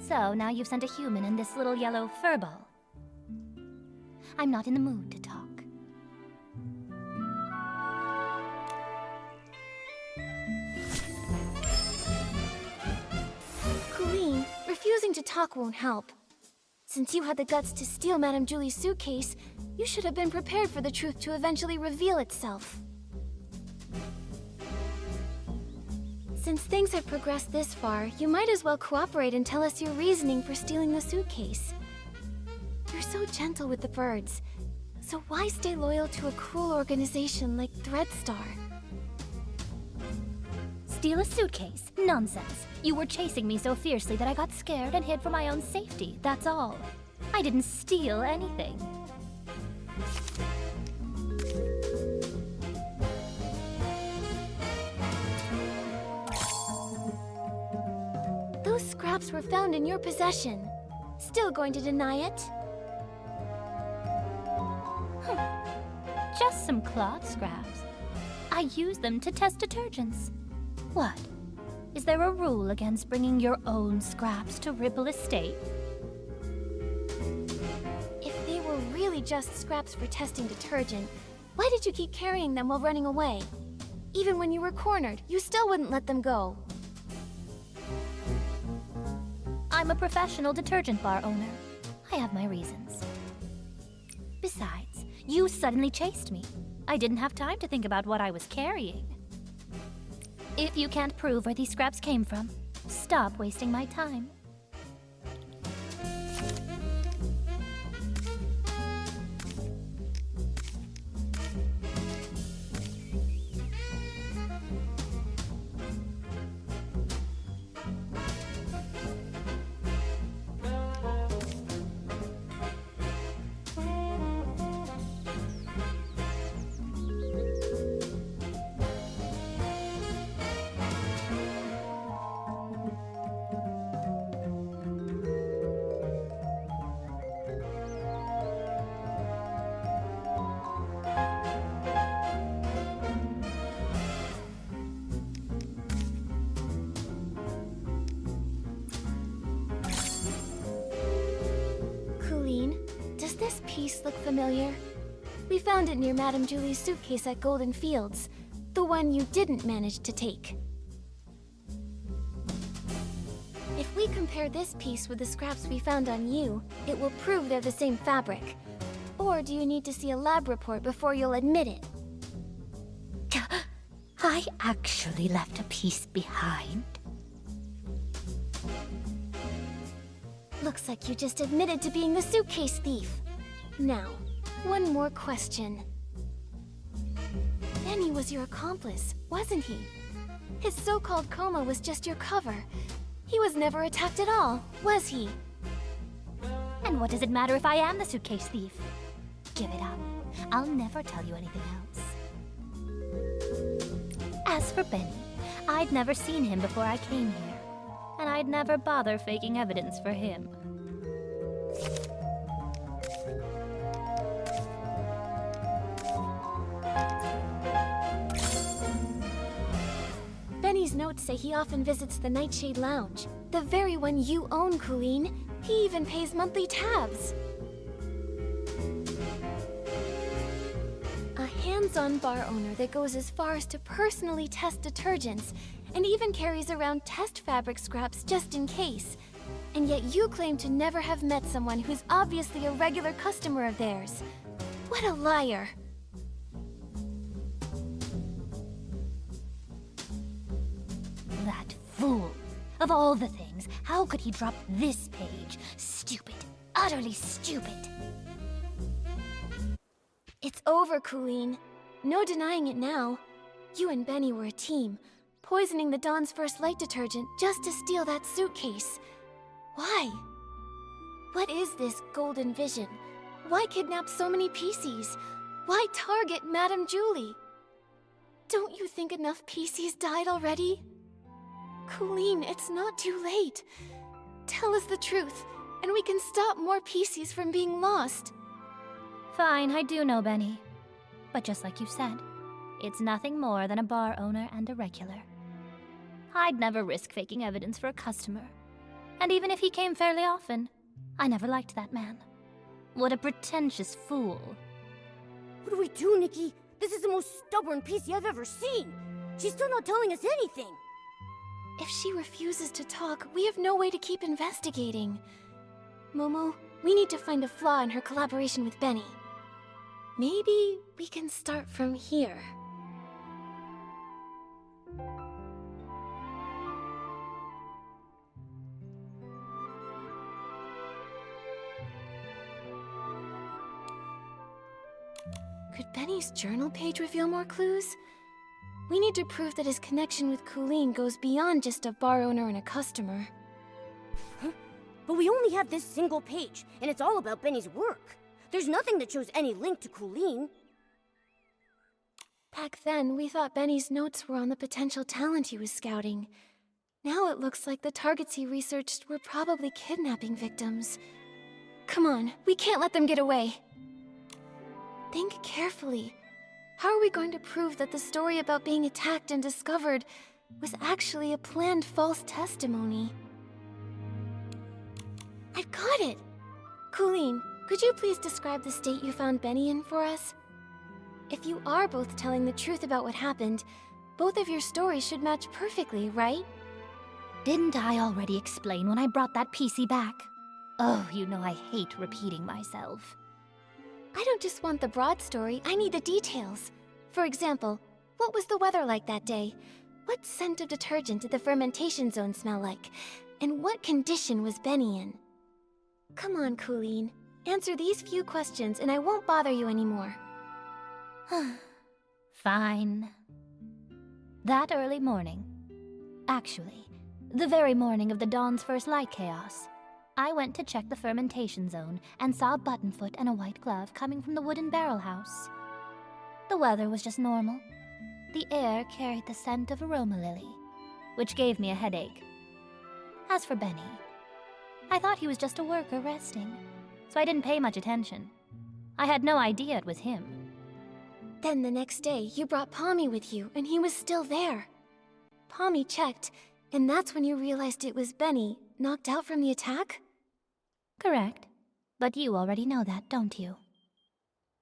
So, now you've sent a human and this little yellow furball. I'm not in the mood to talk. Colleen, refusing to talk won't help. Since you had the guts to steal Madame Julie's suitcase, you should have been prepared for the truth to eventually reveal itself. Since things have progressed this far, you might as well cooperate and tell us your reasoning for stealing the suitcase. You're so gentle with the birds, so why stay loyal to a cruel organization like Threadstar? Steal a suitcase? Nonsense. You were chasing me so fiercely that I got scared and hid for my own safety, that's all. I didn't steal anything. Those scraps were found in your possession. Still going to deny it? Just some cloth scraps. I use them to test detergents. What? Is there a rule against bringing your own scraps to Ripple Estate? If they were really just scraps for testing detergent, why did you keep carrying them while running away? Even when you were cornered, you still wouldn't let them go. I'm a professional detergent bar owner. I have my reasons. Besides, you suddenly chased me. I didn't have time to think about what I was carrying. If you can't prove where these scraps came from, stop wasting my time. Does this piece look familiar? We found it near Madame Julie's suitcase at Golden Fields, the one you didn't manage to take. If we compare this piece with the scraps we found on you, it will prove they're the same fabric. Or do you need to see a lab report before you'll admit it? I actually left a piece behind. Looks like you just admitted to being the suitcase thief. Now, one more question. Benny was your accomplice, wasn't he? His so-called coma was just your cover. He was never attacked at all, was he? And what does it matter if I am the suitcase thief? Give it up. I'll never tell you anything else. As for Benny, I'd never seen him before I came here, and I'd never bother faking evidence for him. Benny's notes say he often visits the Nightshade Lounge, the very one you own, Colleen. He even pays monthly tabs. A hands-on bar owner that goes as far as to personally test detergents, and even carries around test fabric scraps just in case. And yet you claim to never have met someone who's obviously a regular customer of theirs. What a liar! That fool! Of all the things, how could he drop this page? Stupid. Utterly stupid. It's over, Colleen. No denying it now. You and Benny were a team, poisoning the Dawn's First Light detergent just to steal that suitcase. Why? What is this golden vision? Why kidnap so many PCs? Why target Madame Julie? Don't you think enough PCs died already? Colleen, it's not too late. Tell us the truth, and we can stop more PCs from being lost. Fine, I do know Benny. But just like you said, it's nothing more than a bar owner and a regular. I'd never risk faking evidence for a customer. And even if he came fairly often, I never liked that man. What a pretentious fool. What do we do, Nikki? This is the most stubborn PC I've ever seen. She's still not telling us anything. If she refuses to talk, we have no way to keep investigating. Momo, we need to find a flaw in her collaboration with Benny. Maybe we can start from here. Could Benny's journal page reveal more clues? We need to prove that his connection with Colleen goes beyond just a bar owner and a customer. But we only have this single page, and it's all about Benny's work. There's nothing that shows any link to Colleen. Back then, we thought Benny's notes were on the potential talent he was scouting. Now it looks like the targets he researched were probably kidnapping victims. Come on, we can't let them get away. Think carefully. How are we going to prove that the story about being attacked and discovered was actually a planned false testimony? I've got it! Colleen, could you please describe the state you found Benny in for us? If you are both telling the truth about what happened, both of your stories should match perfectly, right? Didn't I already explain when I brought that PC back? Oh, you know I hate repeating myself. I don't just want the broad story, I need the details. For example, what was the weather like that day? What scent of detergent did the fermentation zone smell like? And what condition was Benny in? Come on, Colleen. Answer these few questions and I won't bother you anymore. Fine. That early morning, actually, the very morning of the Dawn's First Light chaos, I went to check the fermentation zone and saw a buttonfoot and a white glove coming from the wooden barrel house. The weather was just normal. The air carried the scent of aroma lily, which gave me a headache. As for Benny, I thought he was just a worker resting, so I didn't pay much attention. I had no idea it was him. Then the next day, you brought Pommy with you, and he was still there. Pommy checked, and that's when you realized it was Benny, knocked out from the attack? Correct. But you already know that, don't you?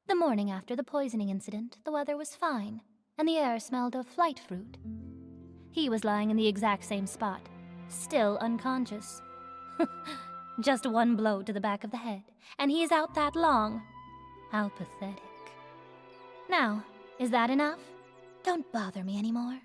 The morning after the poisoning incident, the weather was fine, and the air smelled of flight fruit. He was lying in the exact same spot, still unconscious. Just one blow to the back of the head, and he is out that long. How pathetic. Now, is that enough? Don't bother me anymore.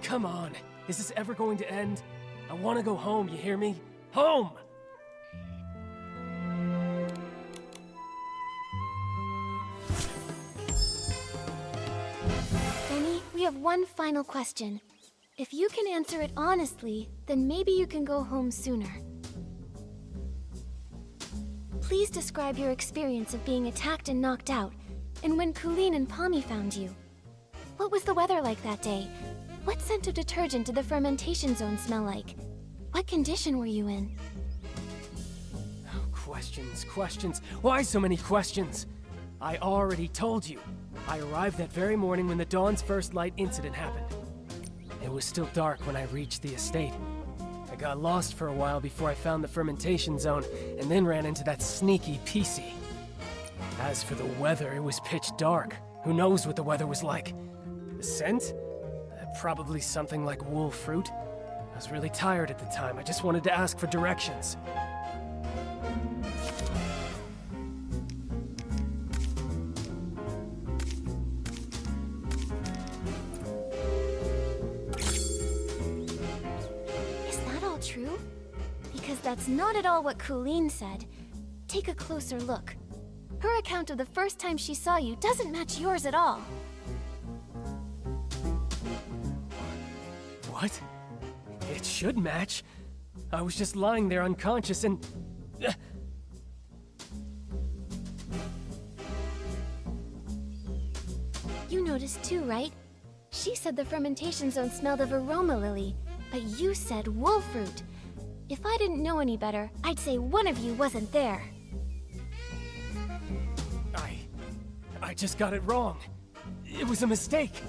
Come on. Is this ever going to end? I want to go home, you hear me? Home! Benny, we have one final question. If you can answer it honestly, then maybe you can go home sooner. Please describe your experience of being attacked and knocked out, and when Colleen and Pommy found you. What was the weather like that day? What scent of detergent did the fermentation zone smell like? What condition were you in? Oh, questions. Why so many questions? I already told you. I arrived that very morning when the Dawn's first light incident happened. It was still dark when I reached the estate. I got lost for a while before I found the fermentation zone, and then ran into that sneaky PC. As for the weather, it was pitch dark. Who knows what the weather was like? The scent? Probably something like wool fruit. I was really tired at the time. I just wanted to ask for directions. Is that all true? Because that's not at all what Colleen said. Take a closer look. Her account of the first time she saw you doesn't match yours at all. What? It should match. I was just lying there unconscious and... You noticed too, right? She said the fermentation zone smelled of aroma lily, but you said wool fruit. If I didn't know any better, I'd say one of you wasn't there. I just got it wrong. It was a mistake.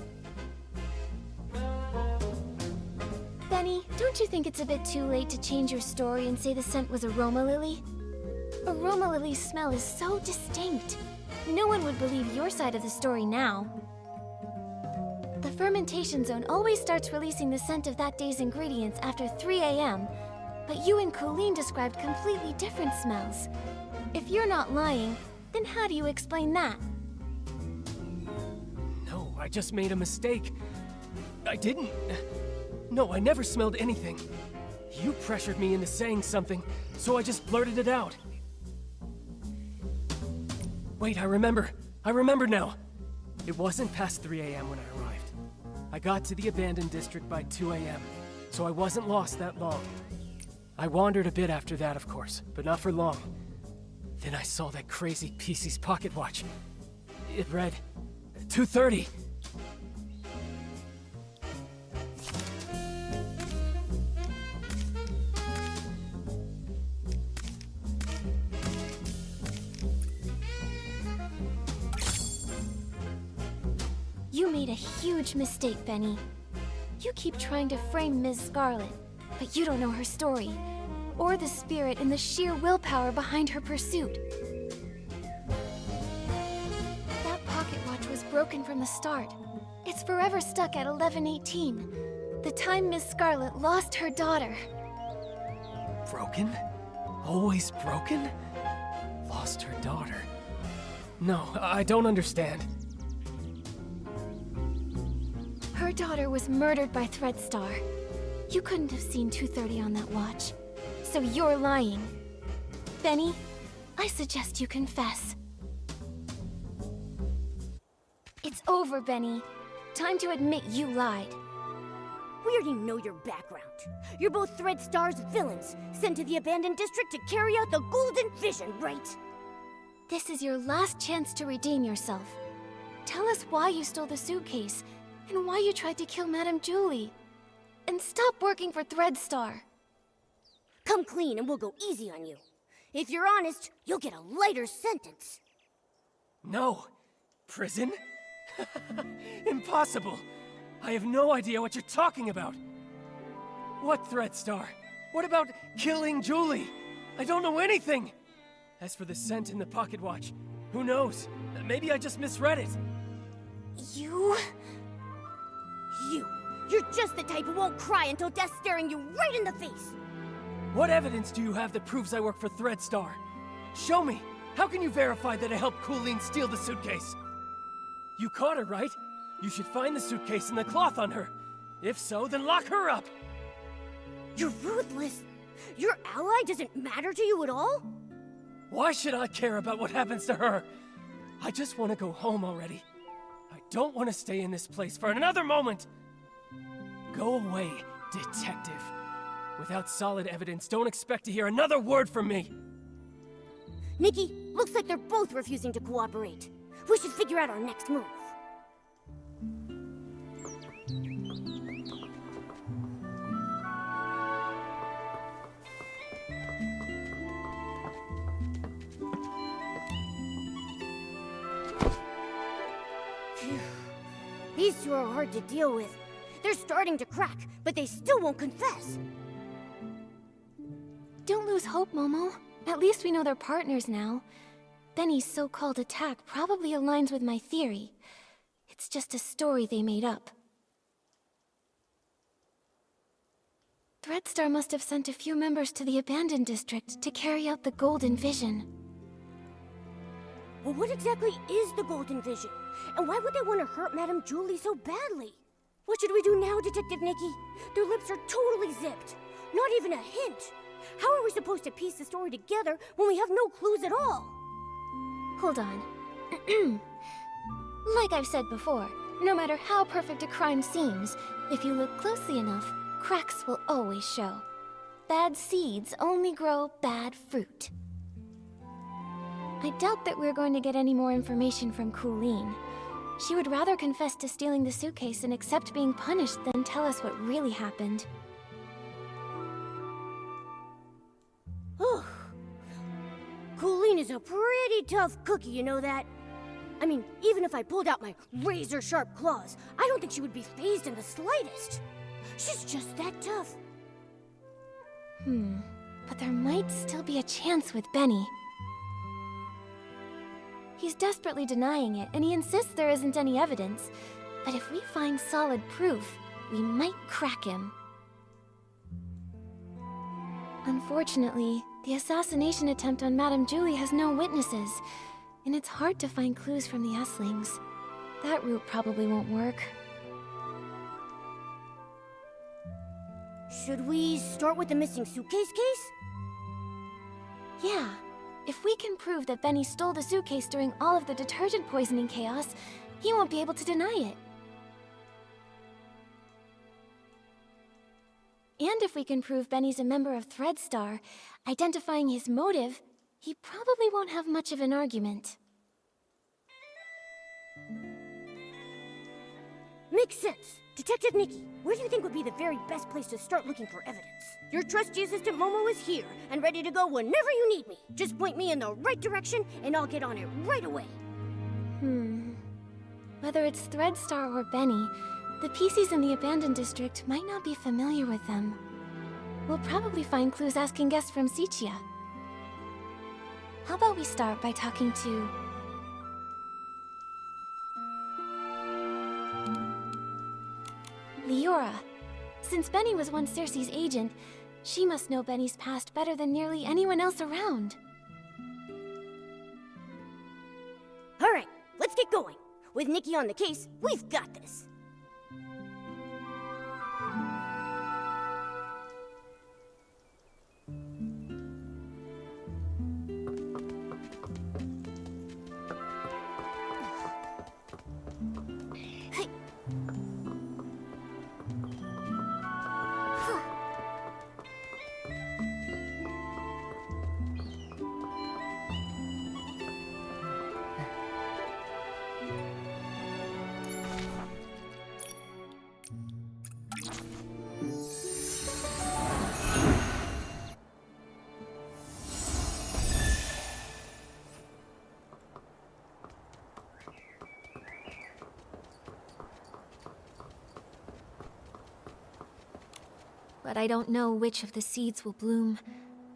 Benny, don't you think it's a bit too late to change your story and say the scent was aroma lily? Aroma lily's smell is so distinct. No one would believe your side of the story now. The fermentation zone always starts releasing the scent of that day's ingredients after 3 a.m., but you and Colleen described completely different smells. If you're not lying, then how do you explain that? No, I just made a mistake. I didn't... No, I never smelled anything. You pressured me into saying something, so I just blurted it out. Wait, I remember now. It wasn't past 3 a.m. when I arrived. I got to the abandoned district by 2 a.m., so I wasn't lost that long. I wandered a bit after that, of course, but not for long. Then I saw that crazy PC's pocket watch. It read 2:30. You made a huge mistake, Benny. You keep trying to frame Ms. Scarlet, but you don't know her story, or the spirit and the sheer willpower behind her pursuit. That pocket watch was broken from the start. It's forever stuck at 11:18, the time Ms. Scarlet lost her daughter. Broken? Always broken? Lost her daughter. No, I don't understand. Her daughter was murdered by Threadstar. You couldn't have seen 2:30 on that watch. So you're lying. Benny, I suggest you confess. It's over, Benny. Time to admit you lied. We already know your background. You're both Threadstar's villains, sent to the abandoned district to carry out the Golden Vision, right? This is your last chance to redeem yourself. Tell us why you stole the suitcase, and why you tried to kill Madame Julie. And stop working for Threadstar. Come clean and we'll go easy on you. If you're honest, you'll get a lighter sentence. No. Prison? Impossible. I have no idea what you're talking about. What Threadstar? What about killing Julie? I don't know anything. As for the scent in the pocket watch, who knows? Maybe I just misread it. You're just the type who won't cry until death's staring you right in the face. What evidence do you have that proves I work for Threadstar? Show me! How can you verify that I helped Colleen steal the suitcase? You caught her, right? You should find the suitcase and the cloth on her. If so, then lock her up! You're ruthless. Your ally doesn't matter to you at all? Why should I care about what happens to her? I just want to go home already. I don't want to stay in this place for another moment! Go away, detective. Without solid evidence, don't expect to hear another word from me! Nikki, looks like they're both refusing to cooperate. We should figure out our next move. Phew. These two are hard to deal with. They're starting to crack, but they still won't confess. Don't lose hope, Momo. At least we know they're partners now. Benny's so-called attack probably aligns with my theory. It's just a story they made up. Threadstar must have sent a few members to the abandoned district to carry out the Golden Vision. Well, what exactly is the Golden Vision? And why would they want to hurt Madame Julie so badly? What should we do now, Detective Nikki? Their lips are totally zipped. Not even a hint. How are we supposed to piece the story together when we have no clues at all? Hold on. Like I've said before, no matter how perfect a crime seems, if you look closely enough, cracks will always show. Bad seeds only grow bad fruit. I doubt that we're going to get any more information from Colleen. She would rather confess to stealing the suitcase and accept being punished than tell us what really happened. Colleen is a pretty tough cookie, you know that? I mean, even if I pulled out my razor-sharp claws, I don't think she would be fazed in the slightest. She's just that tough. But there might still be a chance with Benny. He's desperately denying it, and he insists there isn't any evidence. But if we find solid proof, we might crack him. Unfortunately, the assassination attempt on Madame Julie has no witnesses, and it's hard to find clues from the Esslings. That route probably won't work. Should we start with the missing suitcase case? Yeah. If we can prove that Benny stole the suitcase during all of the detergent poisoning chaos, he won't be able to deny it. And if we can prove Benny's a member of Threadstar, identifying his motive, he probably won't have much of an argument. Makes sense. Detective Nikki, where do you think would be the very best place to start looking for evidence? Your trusty assistant Momo is here and ready to go whenever you need me. Just point me in the right direction and I'll get on it right away. Whether it's Threadstar or Benny, the PCs in the abandoned district might not be familiar with them. We'll probably find clues asking guests from Sichia. How about we start by talking to... Leora. Since Benny was once Cersei's agent, she must know Benny's past better than nearly anyone else around. All right, let's get going. With Nikki on the case, we've got this. But I don't know which of the seeds will bloom,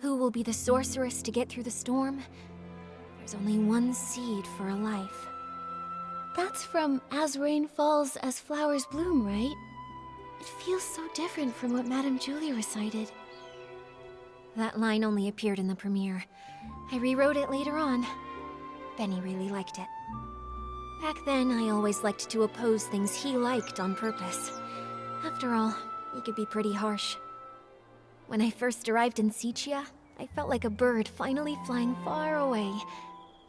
who will be the sorceress to get through the storm. There's only one seed for a life. That's from As Rain Falls, As Flowers Bloom, right? It feels so different from what Madame Julie recited. That line only appeared in the premiere. I rewrote it later on. Benny really liked it. Back then, I always liked to oppose things he liked on purpose. After all, he could be pretty harsh. When I first arrived in Sichia, I felt like a bird finally flying far away.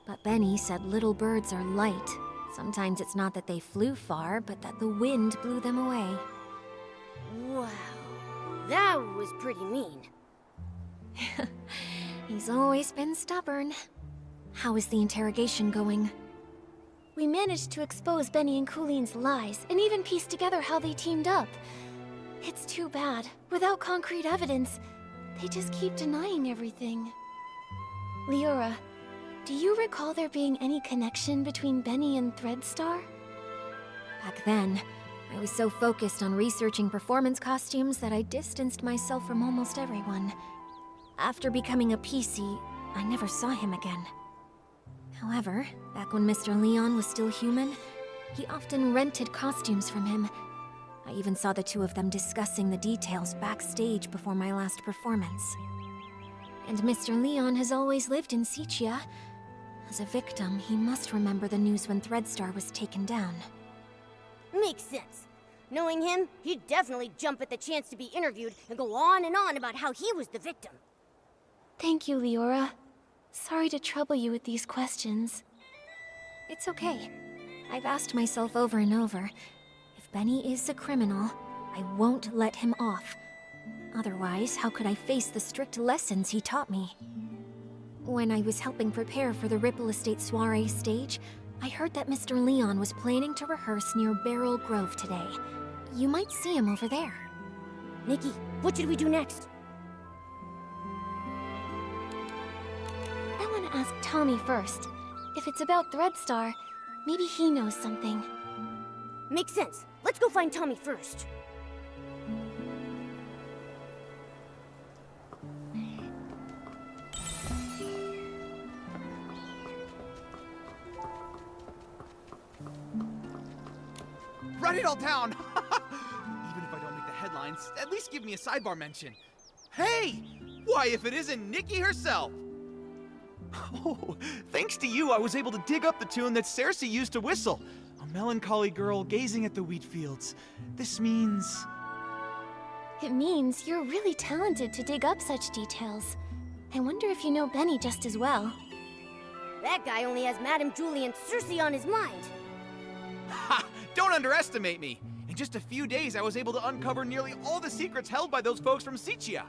But Benny said little birds are light. Sometimes it's not that they flew far, but that the wind blew them away. Wow, that was pretty mean. He's always been stubborn. How is the interrogation going? We managed to expose Benny and Cooline's lies, and even piece together how they teamed up. It's too bad. Without concrete evidence, they just keep denying everything. Leora, do you recall there being any connection between Benny and Threadstar? Back then, I was so focused on researching performance costumes that I distanced myself from almost everyone. After becoming a PC, I never saw him again. However, back when Mr. Leon was still human, he often rented costumes from him. I even saw the two of them discussing the details backstage before my last performance. And Mr. Leon has always lived in Sichia. As a victim, he must remember the news when Threadstar was taken down. Makes sense. Knowing him, he'd definitely jump at the chance to be interviewed and go on and on about how he was the victim. Thank you, Leora. Sorry to trouble you with these questions. It's okay. I've asked myself over and over, if Benny is a criminal, I won't let him off. Otherwise, how could I face the strict lessons he taught me? When I was helping prepare for the Ripple Estate soiree stage, I heard that Mr. Leon was planning to rehearse near Beryl Grove today. You might see him over there. Nikki, what should we do next? I want to ask Tommy first. If it's about Threadstar, maybe he knows something. Makes sense. Let's go find Tommy first. Write it all down! Even if I don't make the headlines, at least give me a sidebar mention. Hey! Why, if it isn't Nikki herself! Oh, thanks to you, I was able to dig up the tune that Cersei used to whistle. A melancholy girl gazing at the wheat fields. This means... It means you're really talented to dig up such details. I wonder if you know Benny just as well. That guy only has Madame Julie and Cersei on his mind. Ha! Don't underestimate me! In just a few days, I was able to uncover nearly all the secrets held by those folks from Sichia.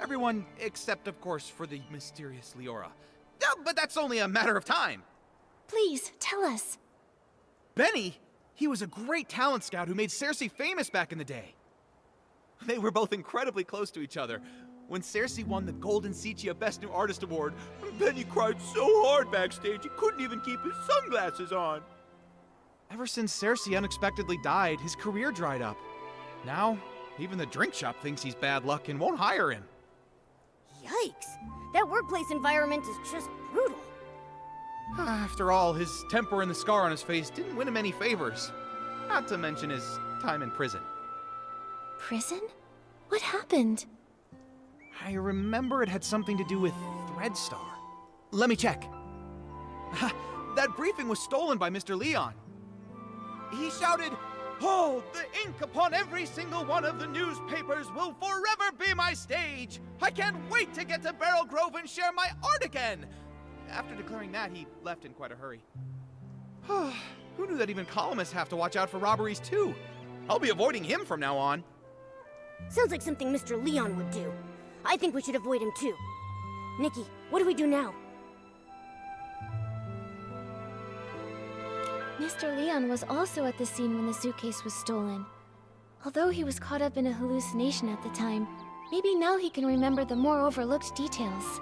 Everyone except, of course, for the mysterious Leora. But that's only a matter of time. Please, tell us. Benny? He was a great talent scout who made Cersei famous back in the day. They were both incredibly close to each other. When Cersei won the Golden Sichia Best New Artist Award, Benny cried so hard backstage he couldn't even keep his sunglasses on. Ever since Cersei unexpectedly died, his career dried up. Now, even the drink shop thinks he's bad luck and won't hire him. Yikes! That workplace environment is just brutal. After all, his temper and the scar on his face didn't win him any favors. Not to mention his time in prison. Prison? What happened? I remember it had something to do with Threadstar. Let me check. That briefing was stolen by Mr. Leon. He shouted, "Oh, the ink upon every single one of the newspapers will forever be my stage! I can't wait to get to Beryl Grove and share my art again!" After declaring that, he left in quite a hurry. Who knew that even columnists have to watch out for robberies too? I'll be avoiding him from now on. Sounds like something Mr. Leon would do. I think we should avoid him too. Nikki, what do we do now? Mr. Leon was also at the scene when the suitcase was stolen. Although he was caught up in a hallucination at the time, maybe now he can remember the more overlooked details.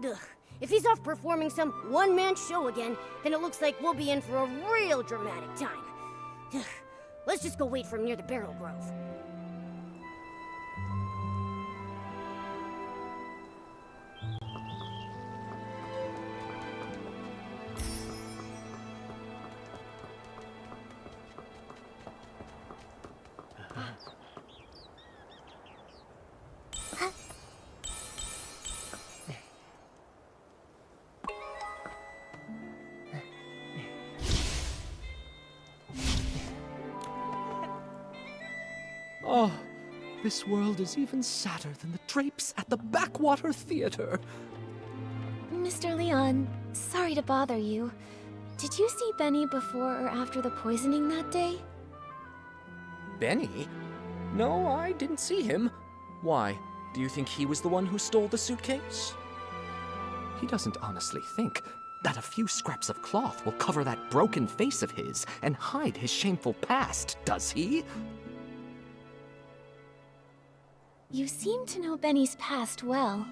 Ugh, if he's off performing some one-man show again, then it looks like we'll be in for a real dramatic time. Ugh, let's just go wait for him near the Beryl Grove. This world is even sadder than the drapes at the Backwater Theater. Mr. Leon, sorry to bother you. Did you see Benny before or after the poisoning that day? Benny? No, I didn't see him. Why? Do you think he was the one who stole the suitcase? He doesn't honestly think that a few scraps of cloth will cover that broken face of his and hide his shameful past, does he? You seem to know Benny's past well.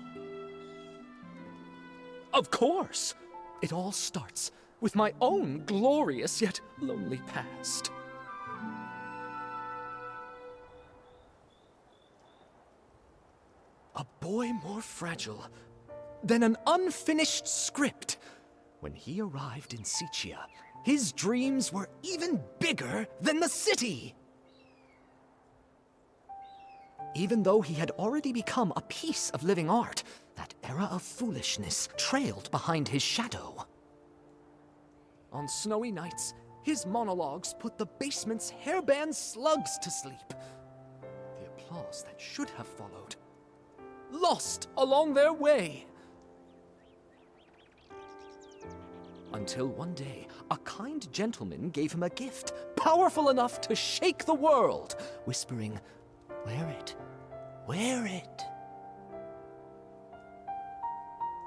Of course! It all starts with my own glorious yet lonely past. A boy more fragile than an unfinished script. When he arrived in Sichia, his dreams were even bigger than the city. Even though he had already become a piece of living art, that era of foolishness trailed behind his shadow. On snowy nights, his monologues put the basement's hairband slugs to sleep. The applause that should have followed, lost along their way. Until one day, a kind gentleman gave him a gift powerful enough to shake the world, whispering, "Wear it, wear it."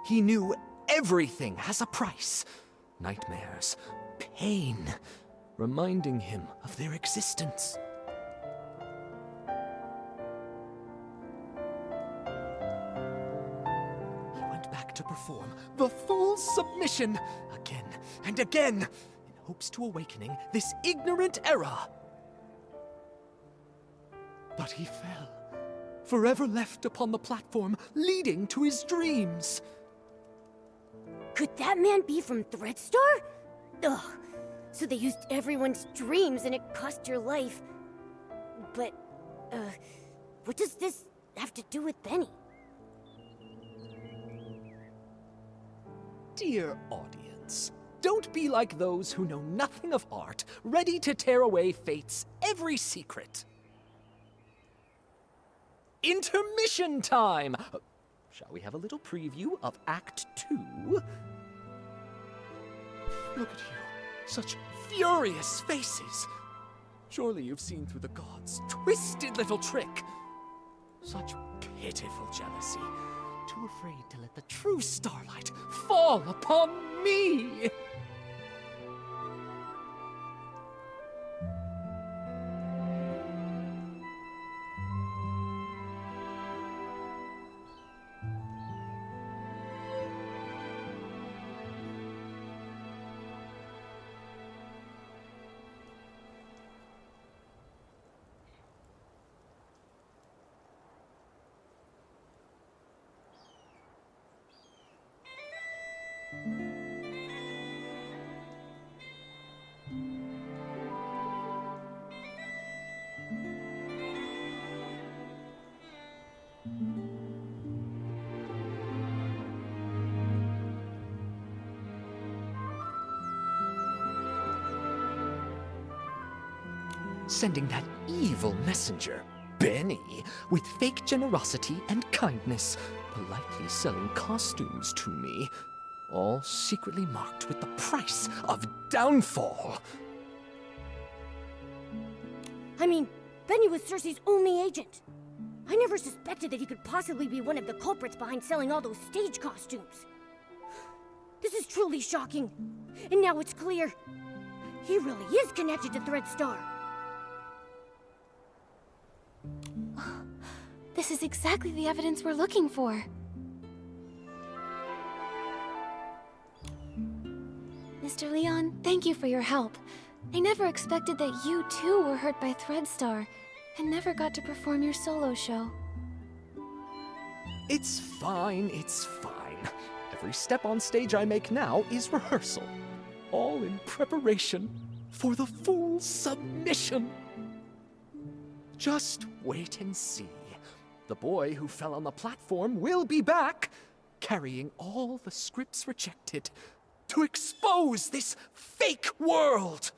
He knew everything has a price. Nightmares, pain, reminding him of their existence. He went back to perform the full submission again and again in hopes to awakening this ignorant era. But he fell, forever left upon the platform leading to his dreams. Could that man be from Threadstar? Ugh. So they used everyone's dreams and it cost your life. But, what does this have to do with Benny? Dear audience, don't be like those who know nothing of art, ready to tear away fate's every secret. Intermission time! Shall we have a little preview of Act 2? Look at you, such furious faces. Surely you've seen through the gods' twisted little trick. Such pitiful jealousy, too afraid to let the true starlight fall upon me. Sending that evil messenger, Benny, with fake generosity and kindness, politely selling costumes to me, all secretly marked with the price of downfall. I mean, Benny was Cersei's only agent. I never suspected that he could possibly be one of the culprits behind selling all those stage costumes. This is truly shocking. And now it's clear. He really is connected to Threadstar. This is exactly the evidence we're looking for. Mr. Leon, thank you for your help. I never expected that you too were hurt by Threadstar and never got to perform your solo show. It's fine, it's fine. Every step on stage I make now is rehearsal, all in preparation for the full submission. Just wait and see. The boy who fell on the platform will be back, carrying all the scripts rejected to expose this fake world.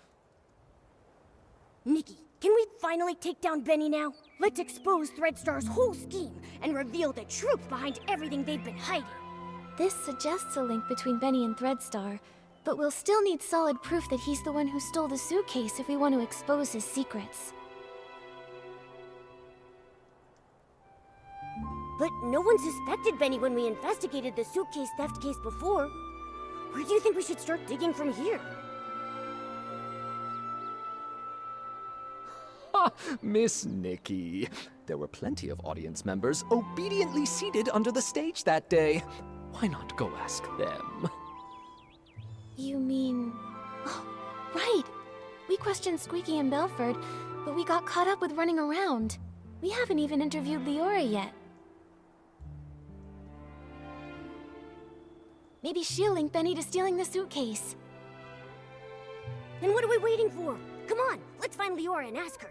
Nikki, Can we finally take down Benny now? Let's expose Threadstar's whole scheme and reveal the truth behind everything they've been hiding. This suggests a link between Benny and Threadstar, but we'll still need solid proof that he's the one who stole the suitcase if we want to expose his secrets. But no one suspected Benny when we investigated the suitcase theft case before. Where do you think we should start digging from here? Miss Nikki. There were plenty of audience members obediently seated under the stage that day. Why not go ask them? You mean... Oh, right! We questioned Squeaky and Belford, but we got caught up with running around. We haven't even interviewed Leora yet. Maybe she'll link Benny to stealing the suitcase. Then what are we waiting for? Come on, let's find Leora and ask her.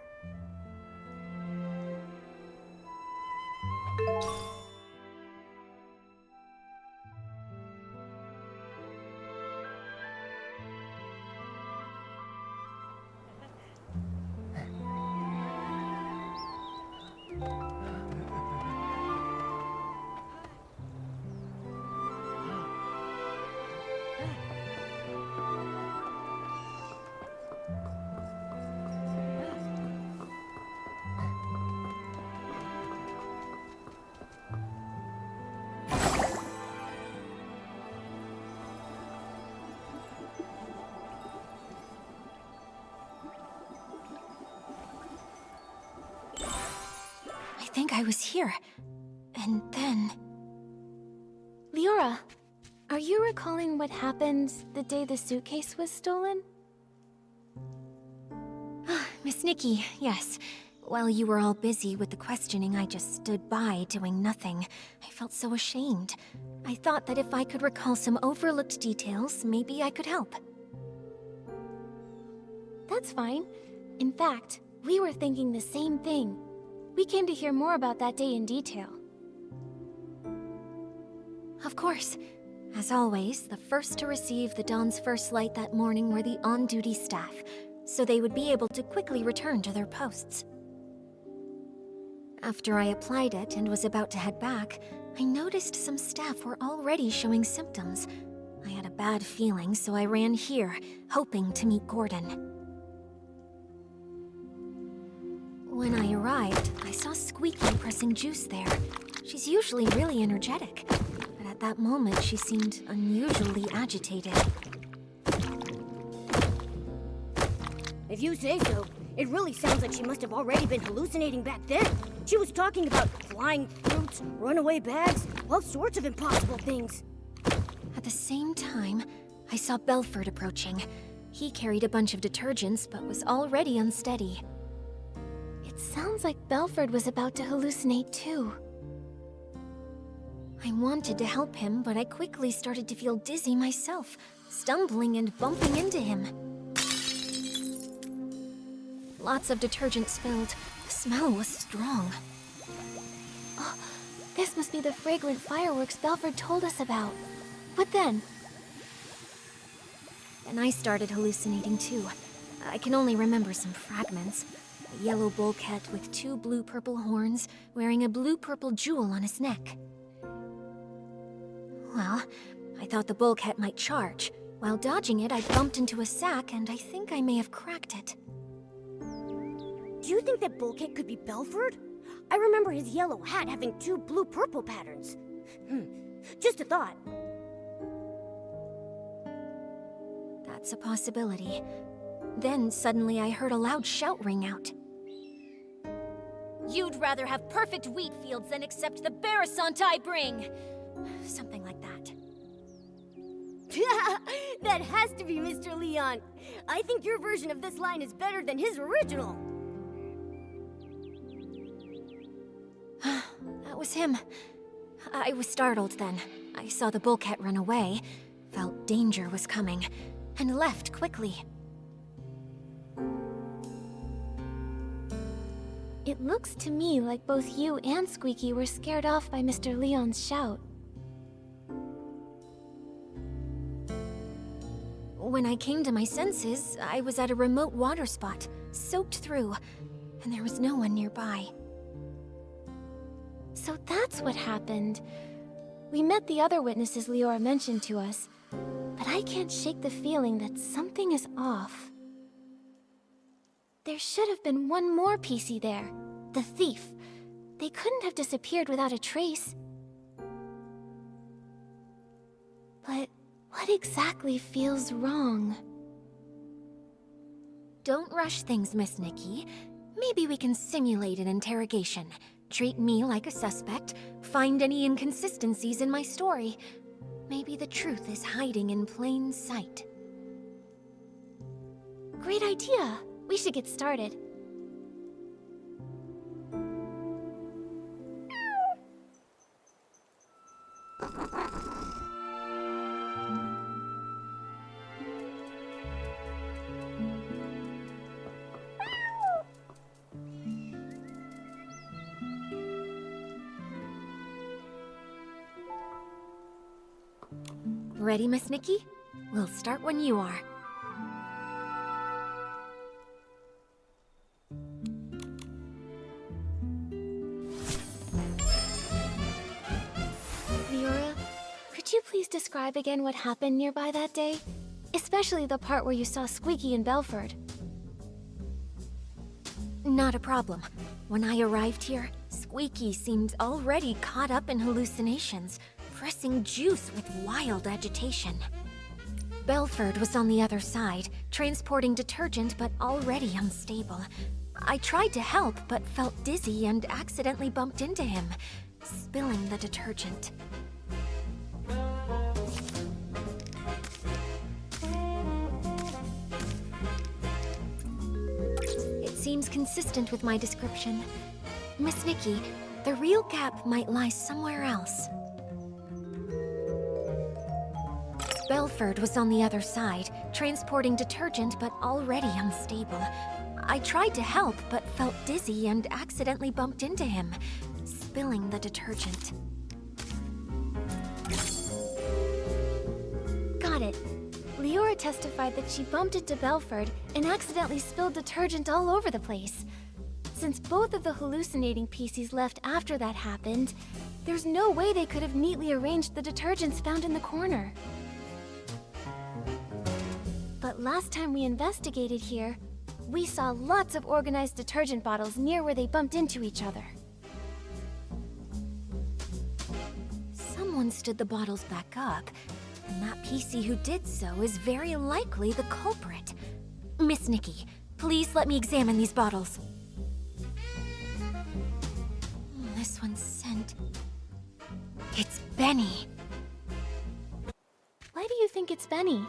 I think I was here. And then... Leora, are you recalling what happened the day the suitcase was stolen? Miss Nikki, yes. While you were all busy with the questioning, I just stood by doing nothing. I felt so ashamed. I thought that if I could recall some overlooked details, maybe I could help. That's fine. In fact, we were thinking the same thing. We came to hear more about that day in detail. Of course. As always, the first to receive the dawn's first light that morning were the on-duty staff, so they would be able to quickly return to their posts. After I applied it and was about to head back, I noticed some staff were already showing symptoms. I had a bad feeling, so I ran here, hoping to meet Gordon. When I arrived, I saw Squeaky pressing juice there. She's usually really energetic, but at that moment she seemed unusually agitated. If you say so, it really sounds like she must have already been hallucinating back then. She was talking about flying fruits, runaway bags, all sorts of impossible things. At the same time, I saw Belford approaching. He carried a bunch of detergents, but was already unsteady. It sounds like Belford was about to hallucinate too. I wanted to help him, but I quickly started to feel dizzy myself, stumbling and bumping into him. Lots of detergent spilled. The smell was strong. Oh, this must be the fragrant fireworks Belford told us about. What then? And I started hallucinating too. I can only remember some fragments. A yellow bulkhead with 2 blue-purple horns, wearing a blue-purple jewel on his neck. Well, I thought the bulkhead might charge. While dodging it, I bumped into a sack, and I think I may have cracked it. Do you think that bulkhead could be Belford? I remember his yellow hat having 2 blue-purple patterns. Just a thought. That's a possibility. Then suddenly I heard a loud shout ring out. You'd rather have perfect wheat fields than accept the Barasant I bring! Something like that. That has to be Mr. Leon. I think your version of this line is better than his original. That was him. I was startled then. I saw the bulkhead run away, felt danger was coming, and left quickly. It looks to me like both you and Squeaky were scared off by Mr. Leon's shout. When I came to my senses, I was at a remote water spot, soaked through. and there was no one nearby. So that's what happened. We met the other witnesses Leora mentioned to us, but I can't shake the feeling that something is off. There should have been one more PC there, the thief. They couldn't have disappeared without a trace. But what exactly feels wrong? Don't rush things, Miss Nikki. Maybe we can simulate an interrogation. Treat me like a suspect, find any inconsistencies in my story. Maybe the truth is hiding in plain sight. Great idea! We should get started. Ready, Miss Nikki? We'll start when you are. Leora, could you please describe again what happened nearby that day? Especially the part where you saw Squeaky and Belford. Not a problem. When I arrived here, Squeaky seemed already caught up in hallucinations, pressing juice with wild agitation. Belford was on the other side, transporting detergent but already unstable. I tried to help but felt dizzy and accidentally bumped into him, spilling the detergent. It seems consistent with my description. Miss Nikki, the real gap might lie somewhere else. Belford was on the other side, transporting detergent but already unstable. I tried to help but felt dizzy and accidentally bumped into him, spilling the detergent. Got it. Leora testified that she bumped into Belford and accidentally spilled detergent all over the place. Since both of the hallucinating PCs left after that happened, there's no way they could have neatly arranged the detergents found in the corner. But last time we investigated here, we saw lots of organized detergent bottles near where they bumped into each other. Someone stood the bottles back up, and that PC who did so is very likely the culprit. Miss Nikki, please let me examine these bottles. This one's scent. It's Benny. Why do you think it's Benny?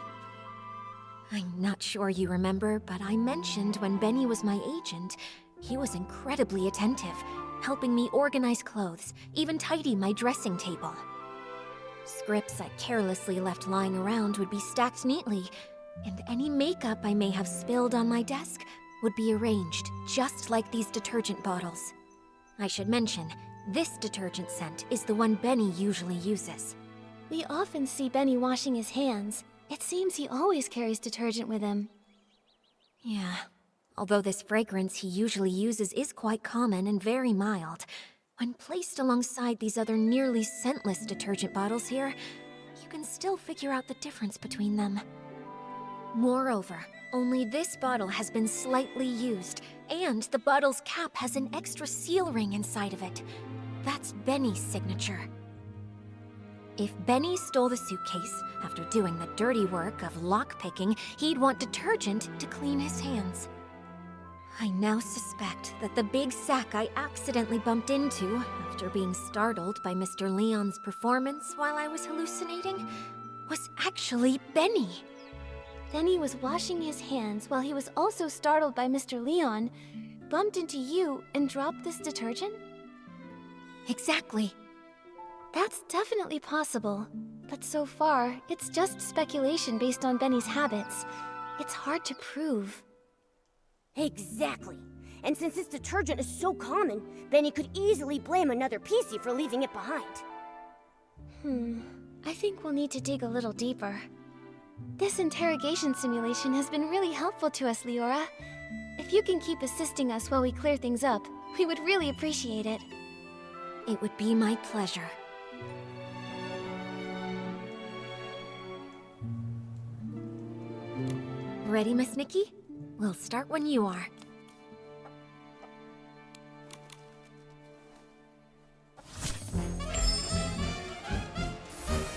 I'm not sure you remember, but I mentioned when Benny was my agent, he was incredibly attentive, helping me organize clothes, even tidy my dressing table. Scripts I carelessly left lying around would be stacked neatly, and any makeup I may have spilled on my desk would be arranged just like these detergent bottles. I should mention, this detergent scent is the one Benny usually uses. We often see Benny washing his hands. It seems he always carries detergent with him. Yeah, although this fragrance he usually uses is quite common and very mild, when placed alongside these other nearly scentless detergent bottles here, you can still figure out the difference between them. Moreover, only this bottle has been slightly used, and the bottle's cap has an extra seal ring inside of it. That's Benny's signature. If Benny stole the suitcase, after doing the dirty work of lockpicking, he'd want detergent to clean his hands. I now suspect that the big sack I accidentally bumped into, after being startled by Mr. Leon's performance while I was hallucinating, was actually Benny. Benny was washing his hands while he was also startled by Mr. Leon, bumped into you, and dropped this detergent? Exactly. That's definitely possible, but so far, it's just speculation based on Benny's habits. It's hard to prove. Exactly. And since this detergent is so common, Benny could easily blame another PC for leaving it behind. I think we'll need to dig a little deeper. This interrogation simulation has been really helpful to us, Leora. If If you can keep assisting us while we clear things up, we would really appreciate it. It would be my pleasure. Ready, Miss Nikki? We'll start when you are.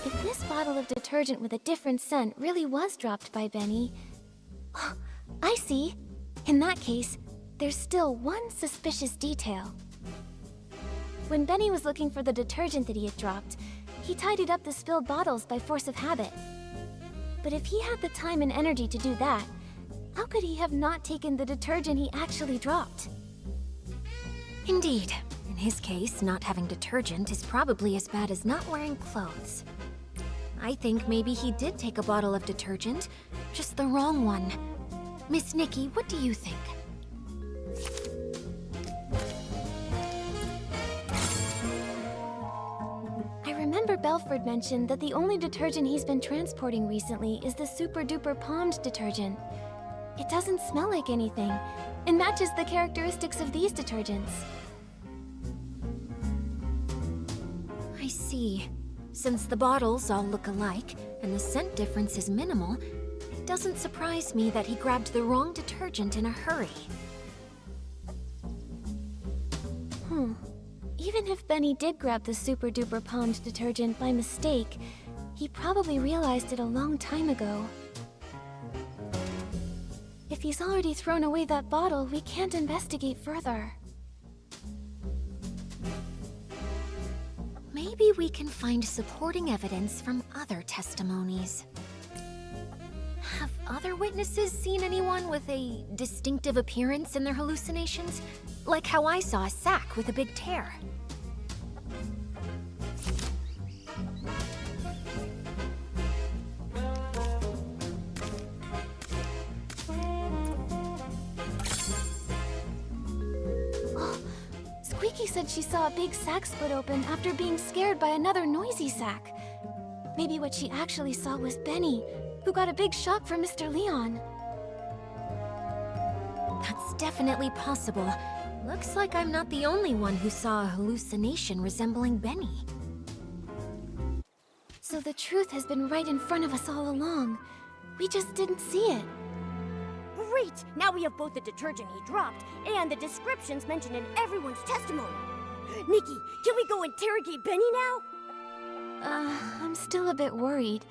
If this bottle of detergent with a different scent really was dropped by Benny... Oh, I see. In that case, there's still one suspicious detail. When Benny was looking for the detergent that he had dropped, he tidied up the spilled bottles by force of habit. But if he had the time and energy to do that, how could he have not taken the detergent he actually dropped? Indeed. In his case, not having detergent is probably as bad as not wearing clothes. I think maybe he did take a bottle of detergent, just the wrong one. Miss Nikki, what do you think? I remember Belford mentioned that the only detergent he's been transporting recently is the Super Duper Palmed detergent. It doesn't smell like anything, and matches the characteristics of these detergents. I see. Since the bottles all look alike, and the scent difference is minimal, it doesn't surprise me that he grabbed the wrong detergent in a hurry. Even if Benny did grab the Super Duper Palmed detergent by mistake, he probably realized it a long time ago. If he's already thrown away that bottle, we can't investigate further. Maybe we can find supporting evidence from other testimonies. Have other witnesses seen anyone with a distinctive appearance in their hallucinations? Like how I saw a sack with a big tear. Squeaky said she saw a big sack split open after being scared by another noisy sack. Maybe what she actually saw was Benny, who got a big shock from Mr. Leon. That's definitely possible. Looks like I'm not the only one who saw a hallucination resembling Benny. So the truth has been right in front of us all along. We just didn't see it. Great! Now we have both the detergent he dropped and the descriptions mentioned in everyone's testimony. Nikki, can we go interrogate Benny now? I'm still a bit worried.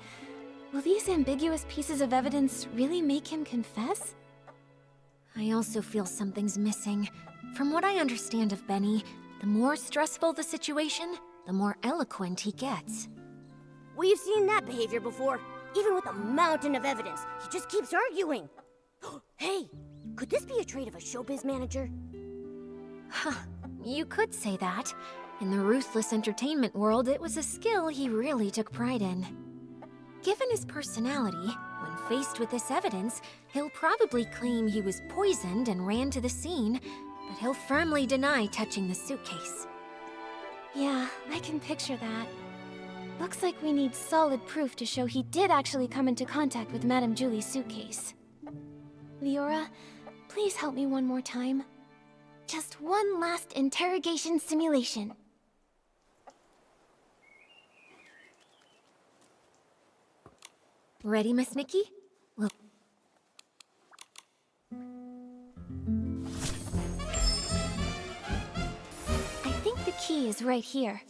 Will these ambiguous pieces of evidence really make him confess? I also feel something's missing. From what I understand of Benny, the more stressful the situation, the more eloquent he gets. We've seen that behavior before. Even with a mountain of evidence, he just keeps arguing. Hey, could this be a trait of a showbiz manager? Huh, you could say that. In the ruthless entertainment world, it was a skill he really took pride in. Given his personality, when faced with this evidence, he'll probably claim he was poisoned and ran to the scene, but he'll firmly deny touching the suitcase. Yeah, I can picture that. Looks like we need solid proof to show he did actually come into contact with Madame Julie's suitcase. Leora, please help me one more time. Just one last interrogation simulation. Ready, Miss Nikki? Look. I think the key is right here.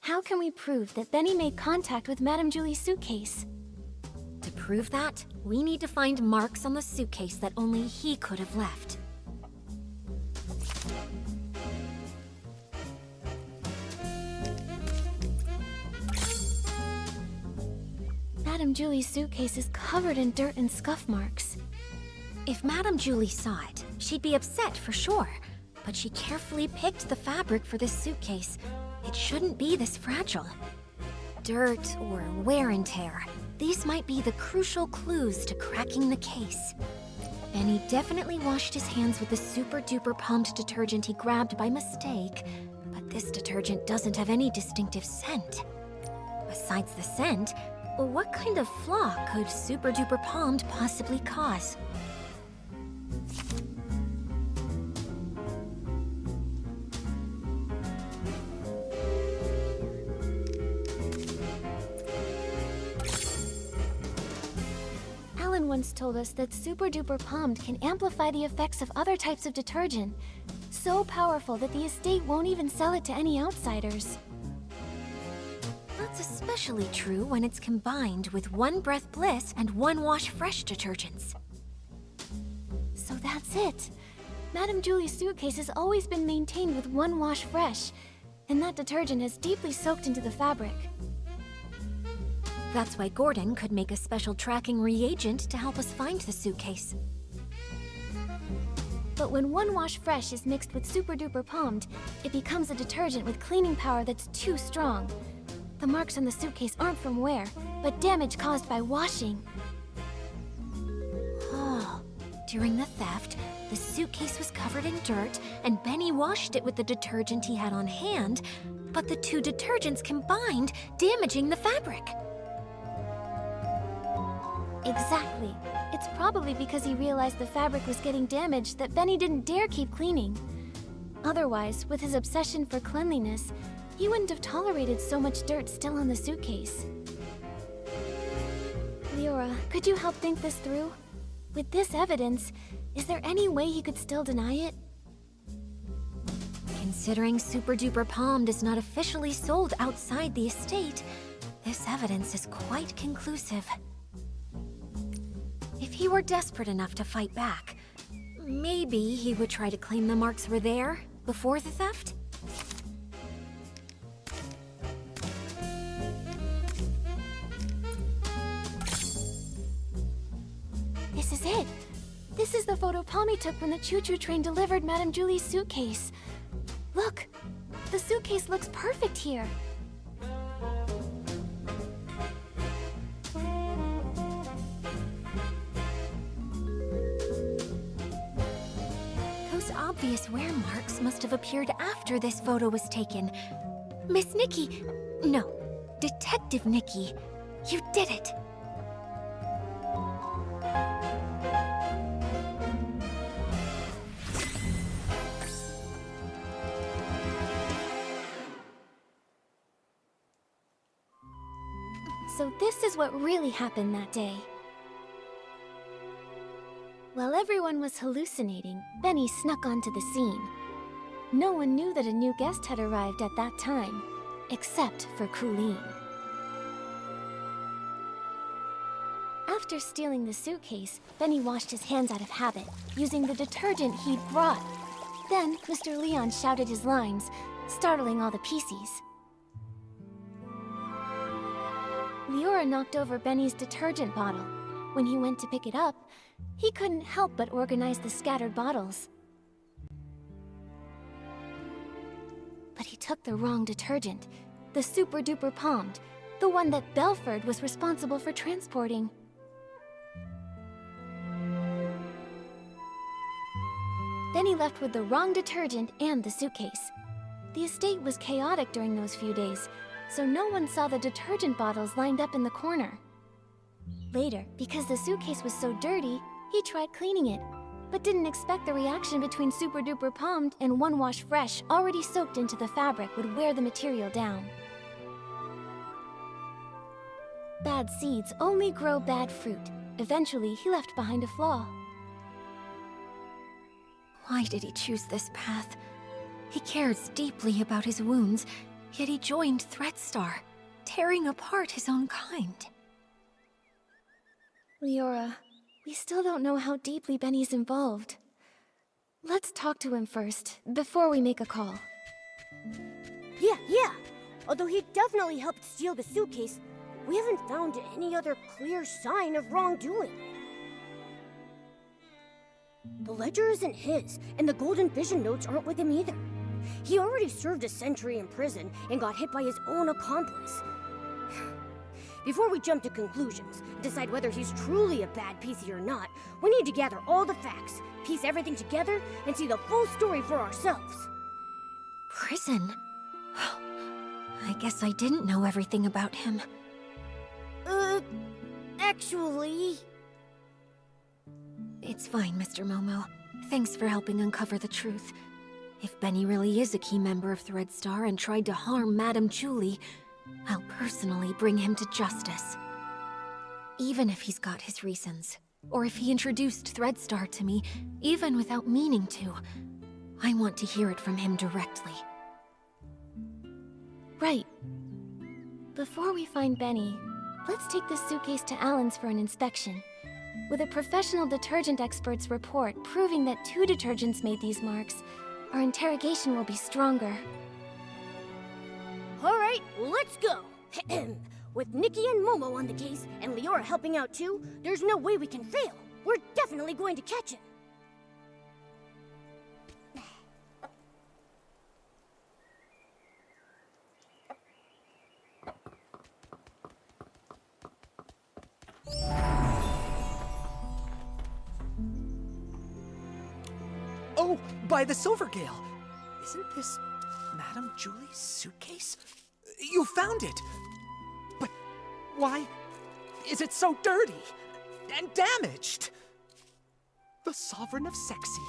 How can we prove that Benny made contact with Madame Julie's suitcase? To prove that, we need to find marks on the suitcase that only he could have left. Madame Julie's suitcase is covered in dirt and scuff marks. If Madame Julie saw it, she'd be upset for sure. But she carefully picked the fabric for this suitcase. It shouldn't be this fragile. Dirt or wear and tear. These might be the crucial clues to cracking the case. Benny definitely washed his hands with the super-duper pumped detergent he grabbed by mistake, but this detergent doesn't have any distinctive scent. Besides the scent, what kind of flaw could super-duper palmed possibly cause? once told us that Super Duper Pommed can amplify the effects of other types of detergent. So powerful that the estate won't even sell it to any outsiders. That's especially true when it's combined with One Breath Bliss and One Wash Fresh detergents. So that's it. Madame Julie's suitcase has always been maintained with One Wash Fresh, and that detergent has deeply soaked into the fabric. That's why Gordon could make a special tracking reagent to help us find the suitcase. But when One Wash Fresh is mixed with Super Duper Pommed, it becomes a detergent with cleaning power that's too strong. The marks on the suitcase aren't from wear, but damage caused by washing. Oh, during the theft, the suitcase was covered in dirt, and Benny washed it with the detergent he had on hand, but the two detergents combined, damaging the fabric. Exactly. It's probably because he realized the fabric was getting damaged that Benny didn't dare keep cleaning. Otherwise, with his obsession for cleanliness, he wouldn't have tolerated so much dirt still on the suitcase. Leora, could you help think this through? With this evidence, is there any way he could still deny it? Considering Super Duper Pommed is not officially sold outside the estate, this evidence is quite conclusive. If he were desperate enough to fight back, maybe he would try to claim the marks were there before the theft? This is it! This is the photo Pommy took when the choo-choo train delivered Madame Julie's suitcase. Look! The suitcase looks perfect here! Those obvious wear marks must have appeared after this photo was taken. Miss Nikki! No, Detective Nikki. You did it! So this is what really happened that day. While everyone was hallucinating, Benny snuck onto the scene. No one knew that a new guest had arrived at that time, except for Colleen. After stealing the suitcase, Benny washed his hands out of habit, using the detergent he'd brought. Then, Mr. Leon shouted his lines, startling all the PCs. Leora knocked over Benny's detergent bottle. When he went to pick it up, he couldn't help but organize the scattered bottles. But he took the wrong detergent, the Super Duper Pommed, the one that Belford was responsible for transporting. Then he left with the wrong detergent and the suitcase. The estate was chaotic during those few days, so no one saw the detergent bottles lined up in the corner. Later, because the suitcase was so dirty, he tried cleaning it, but didn't expect the reaction between Super Duper Pommed and One Wash Fresh already soaked into the fabric would wear the material down. Bad seeds only grow bad fruit. Eventually, he left behind a flaw. Why did he choose this path? He cares deeply about his wounds, yet he joined Threadstar, tearing apart his own kind. Leora, we still don't know how deeply Benny's involved. Let's talk to him first, before we make a call. Yeah. Although he definitely helped steal the suitcase, we haven't found any other clear sign of wrongdoing. The ledger isn't his, and the Golden Vision notes aren't with him either. He already served a century in prison and got hit by his own accomplice. Before we jump to conclusions, decide whether he's truly a bad PC or not, we need to gather all the facts, piece everything together, and see the full story for ourselves. Prison? I guess I didn't know everything about him. Actually... It's fine, Mr. Momo. Thanks for helping uncover the truth. If Benny really is a key member of Threadstar and tried to harm Madame Julie, I'll personally bring him to justice. Even if he's got his reasons. or if he introduced Threadstar to me, even without meaning to. I want to hear it from him directly. Right. Before we find Benny, let's take this suitcase to Alan's for an inspection. With a professional detergent expert's report proving that 2 detergents made these marks, our interrogation will be stronger. All right, let's go. With Nikki and Momo on the case, and Leora helping out too, there's no way we can fail. We're definitely going to catch him. Oh, by the Silvergale! Isn't this Madame Julie's suitcase? You found it! But why is it so dirty and damaged? The Sovereign of Sexy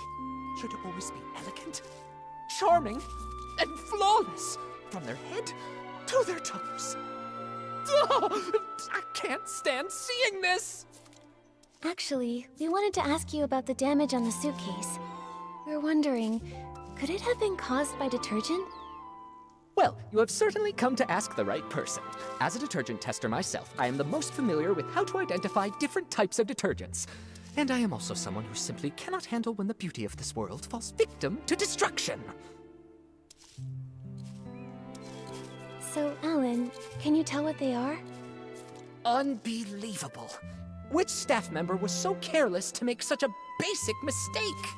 should always be elegant, charming, and flawless from their head to their toes. Oh, I can't stand seeing this! Actually, we wanted to ask you about the damage on the suitcase. We're wondering, could it have been caused by detergent? Well, you have certainly come to ask the right person. As a detergent tester myself, I am the most familiar with how to identify different types of detergents. And I am also someone who simply cannot handle when the beauty of this world falls victim to destruction. So, Alan, can you tell what they are? Unbelievable. Which staff member was so careless to make such a basic mistake?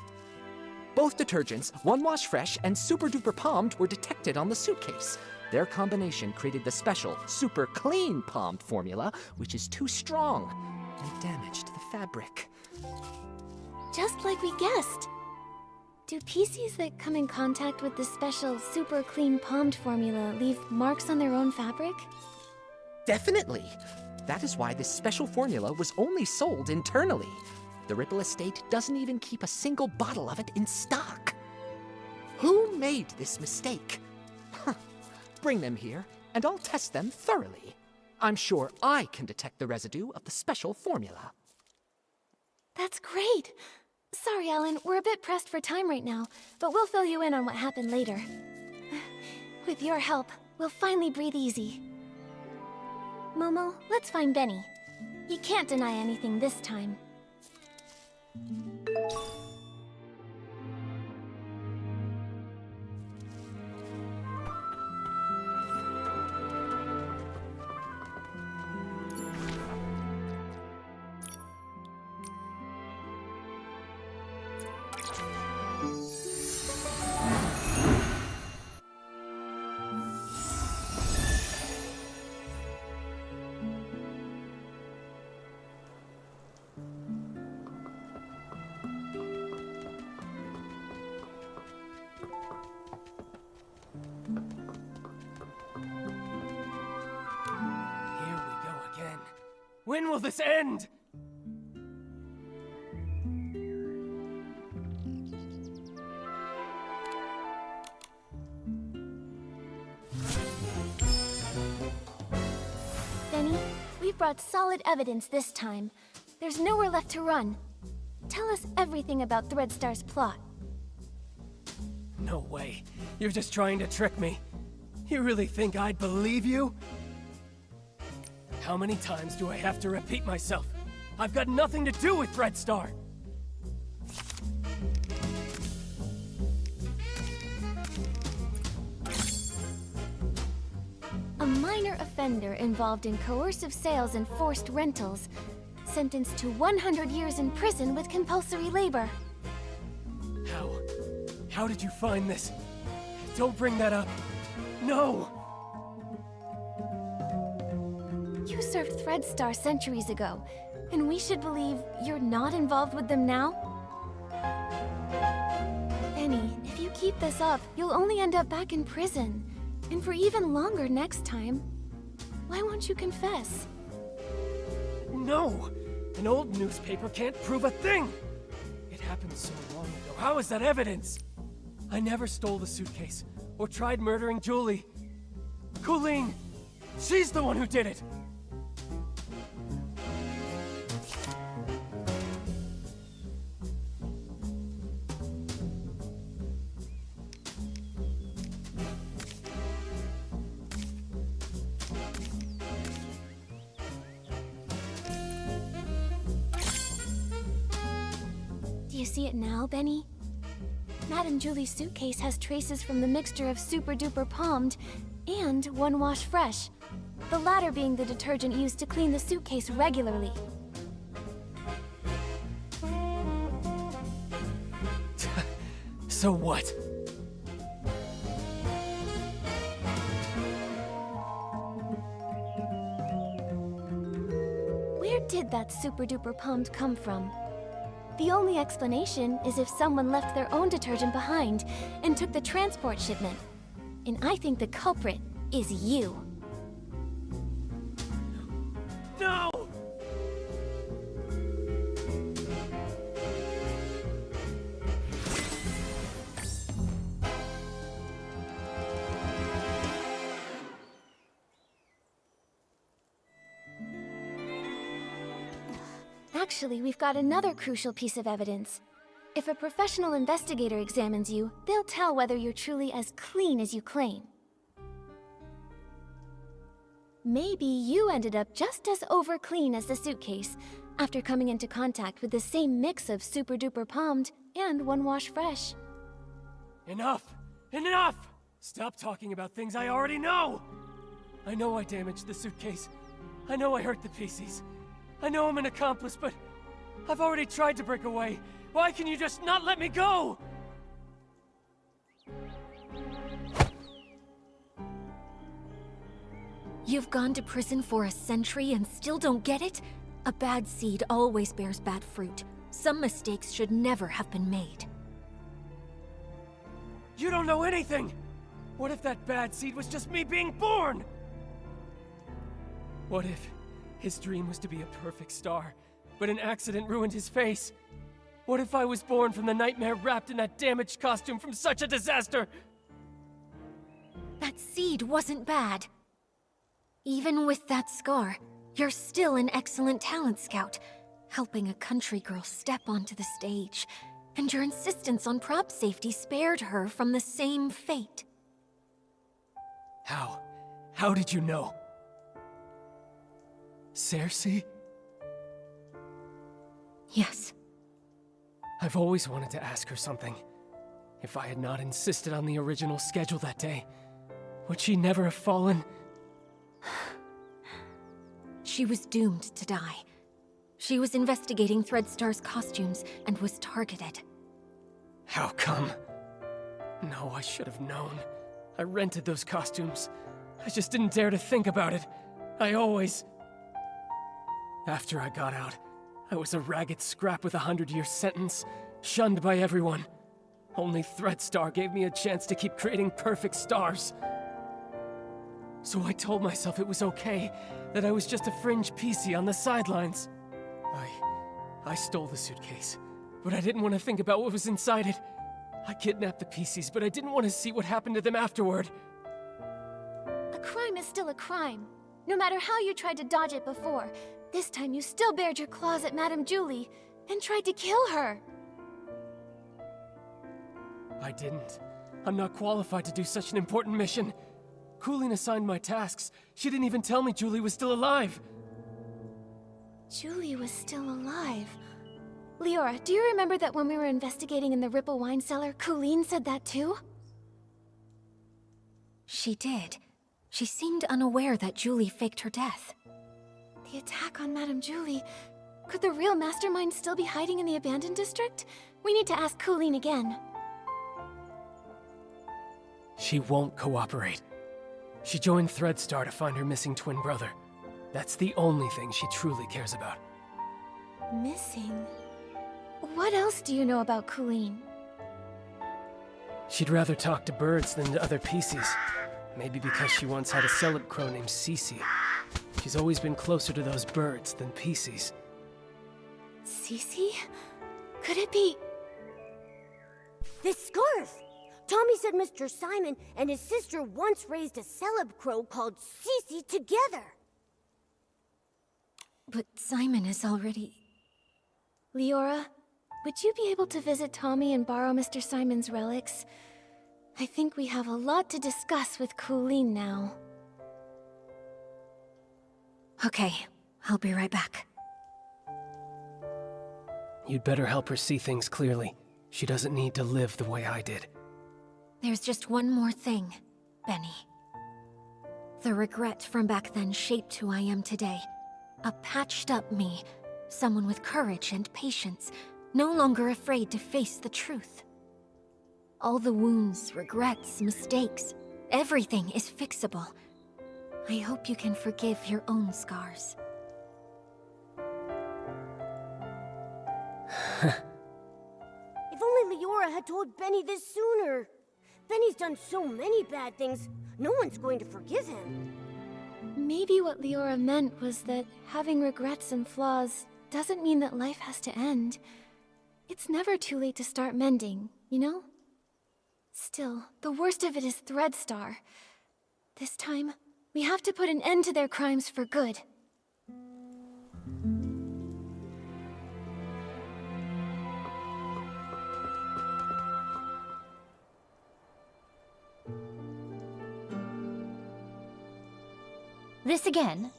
Both detergents, One Wash Fresh and Super Duper Palmed, were detected on the suitcase. Their combination created the special Super Clean Palmed formula, which is too strong and damaged the fabric. Just like we guessed. Do PCs that come in contact with the special Super Clean Palmed formula leave marks on their own fabric? Definitely. That is why this special formula was only sold internally. The Ripple estate doesn't even keep a single bottle of it in stock. Who made this mistake? Bring them here, and I'll test them thoroughly. I'm sure I can detect the residue of the special formula. That's great! Sorry, Alan, we're a bit pressed for time right now, but we'll fill you in on what happened later. With your help, we'll finally breathe easy. Momo, let's find Benny. He can't deny anything this time. When will this end? Benny, we've brought solid evidence this time. There's nowhere left to run. Tell us everything about Threadstar's plot. No way. You're just trying to trick me. You really think I'd believe you? How many times do I have to repeat myself? I've got nothing to do with Threadstar! A minor offender involved in coercive sales and forced rentals, sentenced to 100 years in prison with compulsory labor. How? How did you find this? Don't bring that up. No! You served Threadstar centuries ago, and we should believe you're not involved with them now? Benny, if you keep this up, you'll only end up back in prison. And for even longer next time. Why won't you confess? No! An old newspaper can't prove a thing! It happened so long ago. How is that evidence? I never stole the suitcase, or tried murdering Julie. Colleen! She's the one who did it! see it now, Benny? Madame Julie's suitcase has traces from the mixture of Super Duper Palmed and One Wash Fresh, the latter being the detergent used to clean the suitcase regularly. So what? Where did that Super Duper Palmed come from? The only explanation is if someone left their own detergent behind and took the transport shipment. And I think the culprit is you. No! Actually, we've got another crucial piece of evidence. If a professional investigator examines you, they'll tell whether you're truly as clean as you claim. Maybe you ended up just as over-clean as the suitcase after coming into contact with the same mix of Super Duper Palmed and One Wash Fresh. Enough! Enough! Stop talking about things I already know! I know I damaged the suitcase. I know I hurt the PCs. I know I'm an accomplice, but I've already tried to break away. Why can you just not let me go? You've gone to prison for a century and still don't get it? A bad seed always bears bad fruit. Some mistakes should never have been made. You don't know anything! What if that bad seed was just me being born? What if his dream was to be a perfect star, but an accident ruined his face? What if I was born from the nightmare wrapped in that damaged costume from such a disaster? That seed wasn't bad. Even with that scar, you're still an excellent talent scout, helping a country girl step onto the stage. And your insistence on prop safety spared her from the same fate. How? How did you know? Cersei? Yes. I've always wanted to ask her something. If I had not insisted on the original schedule that day, would she never have fallen? She was doomed to die. She was investigating Threadstar's costumes and was targeted. How come? No, I should have known. I rented those costumes. I just didn't dare to think about it. I always... After I got out, I was a ragged scrap with a 100-year sentence, shunned by everyone. Only Threadstar gave me a chance to keep creating perfect stars. So I told myself it was okay, that I was just a fringe PC on the sidelines. I stole the suitcase, but I didn't want to think about what was inside it. I kidnapped the PCs, but I didn't want to see what happened to them afterward. A crime is still a crime. No matter how you tried to dodge it before, this time you still bared your claws at Madame Julie and tried to kill her. I didn't. I'm not qualified to do such an important mission. Coolin assigned my tasks. She didn't even tell me Julie was still alive. Julie was still alive. Leora, do you remember that when we were investigating in the Ripple wine cellar, Coolin said that too? She did. She seemed unaware that Julie faked her death. The attack on Madame Julie. Could the real mastermind still be hiding in the abandoned district? We need to ask Coolin again. She won't cooperate. She joined Threadstar to find her missing twin brother. That's the only thing she truly cares about. Missing? What else do you know about Coolin? She'd rather talk to birds than to other PCs. Maybe because she once had a celeb crow named Cece. She's always been closer to those birds than PCs. Cece? Could it be... This scarf! Tommy said Mr. Simon and his sister once raised a celeb crow called Cece together. But Simon is already... Leora, would you be able to visit Tommy and borrow Mr. Simon's relics? I think we have a lot to discuss with Coolin now. Okay, I'll be right back. You'd better help her see things clearly. She doesn't need to live the way I did. There's just one more thing, Benny. The regret from back then shaped who I am today. A patched-up me, someone with courage and patience, no longer afraid to face the truth. All the wounds, regrets, mistakes, everything is fixable. I hope you can forgive your own scars. If only Leora had told Benny this sooner. Benny's done so many bad things, no one's going to forgive him. Maybe what Leora meant was that having regrets and flaws doesn't mean that life has to end. It's never too late to start mending, you know? Still, the worst of it is Threadstar. This time, we have to put an end to their crimes for good. This again?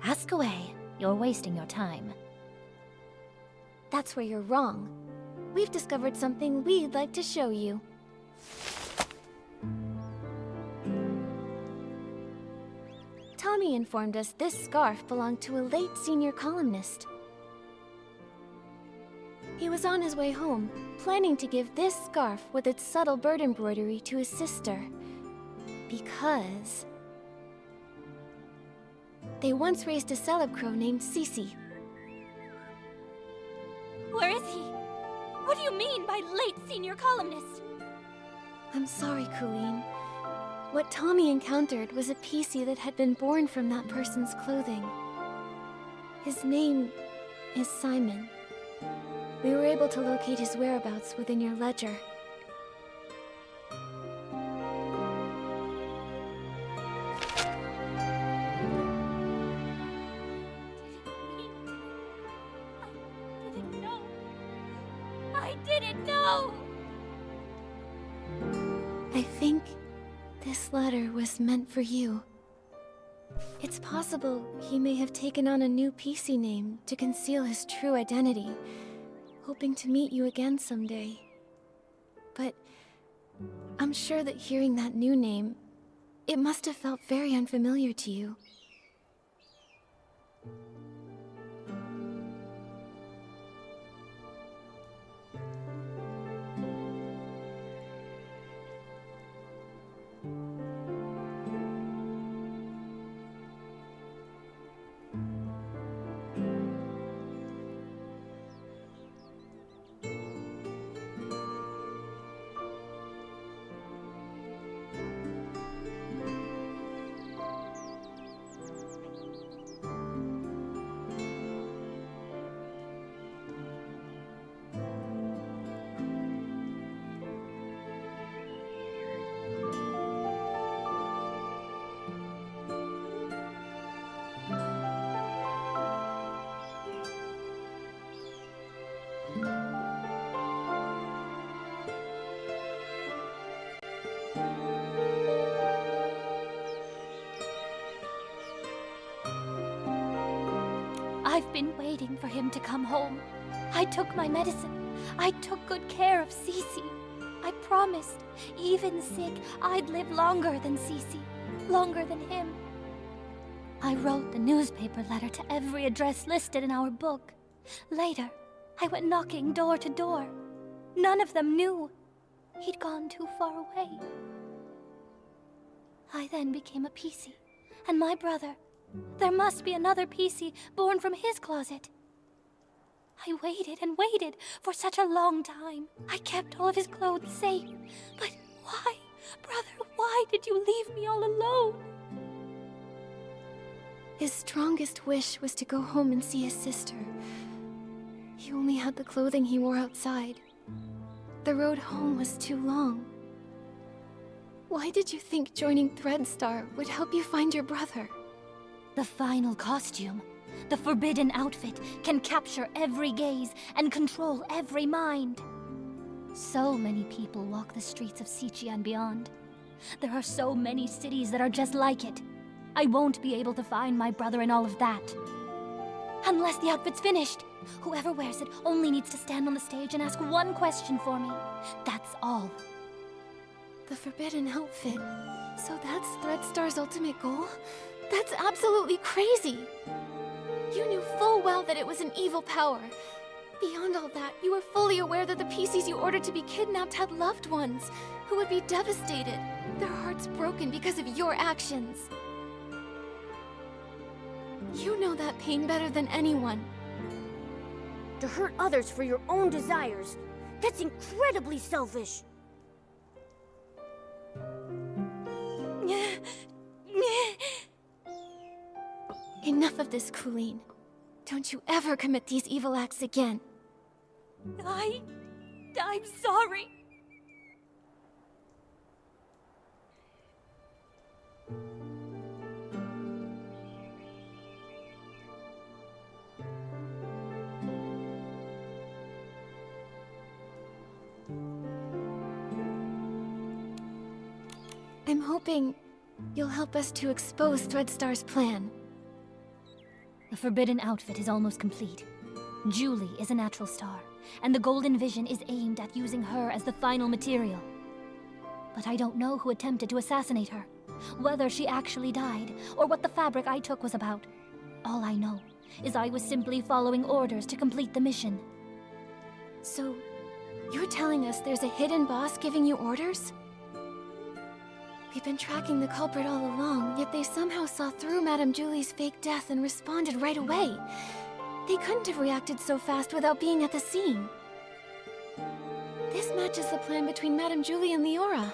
Ask away. You're wasting your time. That's where you're wrong. We've discovered something we'd like to show you. Tommy informed us this scarf belonged to a late senior columnist. He was on his way home, planning to give this scarf with its subtle bird embroidery to his sister. Because they once raised a celeb crow named Cece. Where is he? What do you mean by late senior columnist? I'm sorry, Colleen. What Tommy encountered was a PC that had been born from that person's clothing. His name is Simon. We were able to locate his whereabouts within your ledger. I didn't know! I think this letter was meant for you. It's possible he may have taken on a new PC name to conceal his true identity, hoping to meet you again someday. But I'm sure that hearing that new name, it must have felt very unfamiliar to you. I've been waiting for him to come home. I took my medicine. I took good care of Cece. I promised, even sick, I'd live longer than Cece, longer than him. I wrote the newspaper letter to every address listed in our book. Later, I went knocking door to door. None of them knew. He'd gone too far away. I then became a PC, and my brother. There must be another PC born from his closet. I waited and waited for such a long time. I kept all of his clothes safe. But why, brother, why did you leave me all alone? His strongest wish was to go home and see his sister. He only had the clothing he wore outside. The road home was too long. Why did you think joining Threadstar would help you find your brother? The final costume, the forbidden outfit, can capture every gaze and control every mind. So many people walk the streets of Sichia and beyond. There are so many cities that are just like it. I won't be able to find my brother in all of that. unless the outfit's finished. Whoever wears it only needs to stand on the stage and ask one question for me. That's all. The forbidden outfit. So that's Threadstar's ultimate goal? That's absolutely crazy! You knew full well that it was an evil power. Beyond all that, you were fully aware that the PCs you ordered to be kidnapped had loved ones who would be devastated, their hearts broken because of your actions. You know that pain better than anyone. To hurt others for your own desires, that's incredibly selfish. Enough of this, Colleen. Don't you ever commit these evil acts again. I'm sorry. I'm hoping you'll help us to expose Threadstar's plan. The forbidden outfit is almost complete. Julie is a natural star, and the Golden Vision is aimed at using her as the final material. But I don't know who attempted to assassinate her, whether she actually died, or what the fabric I took was about. All I know is I was simply following orders to complete the mission. So, you're telling us there's a hidden boss giving you orders? We've been tracking the culprit all along, yet they somehow saw through Madame Julie's fake death and responded right away. They couldn't have reacted so fast without being at the scene. This matches the plan between Madame Julie and Leora.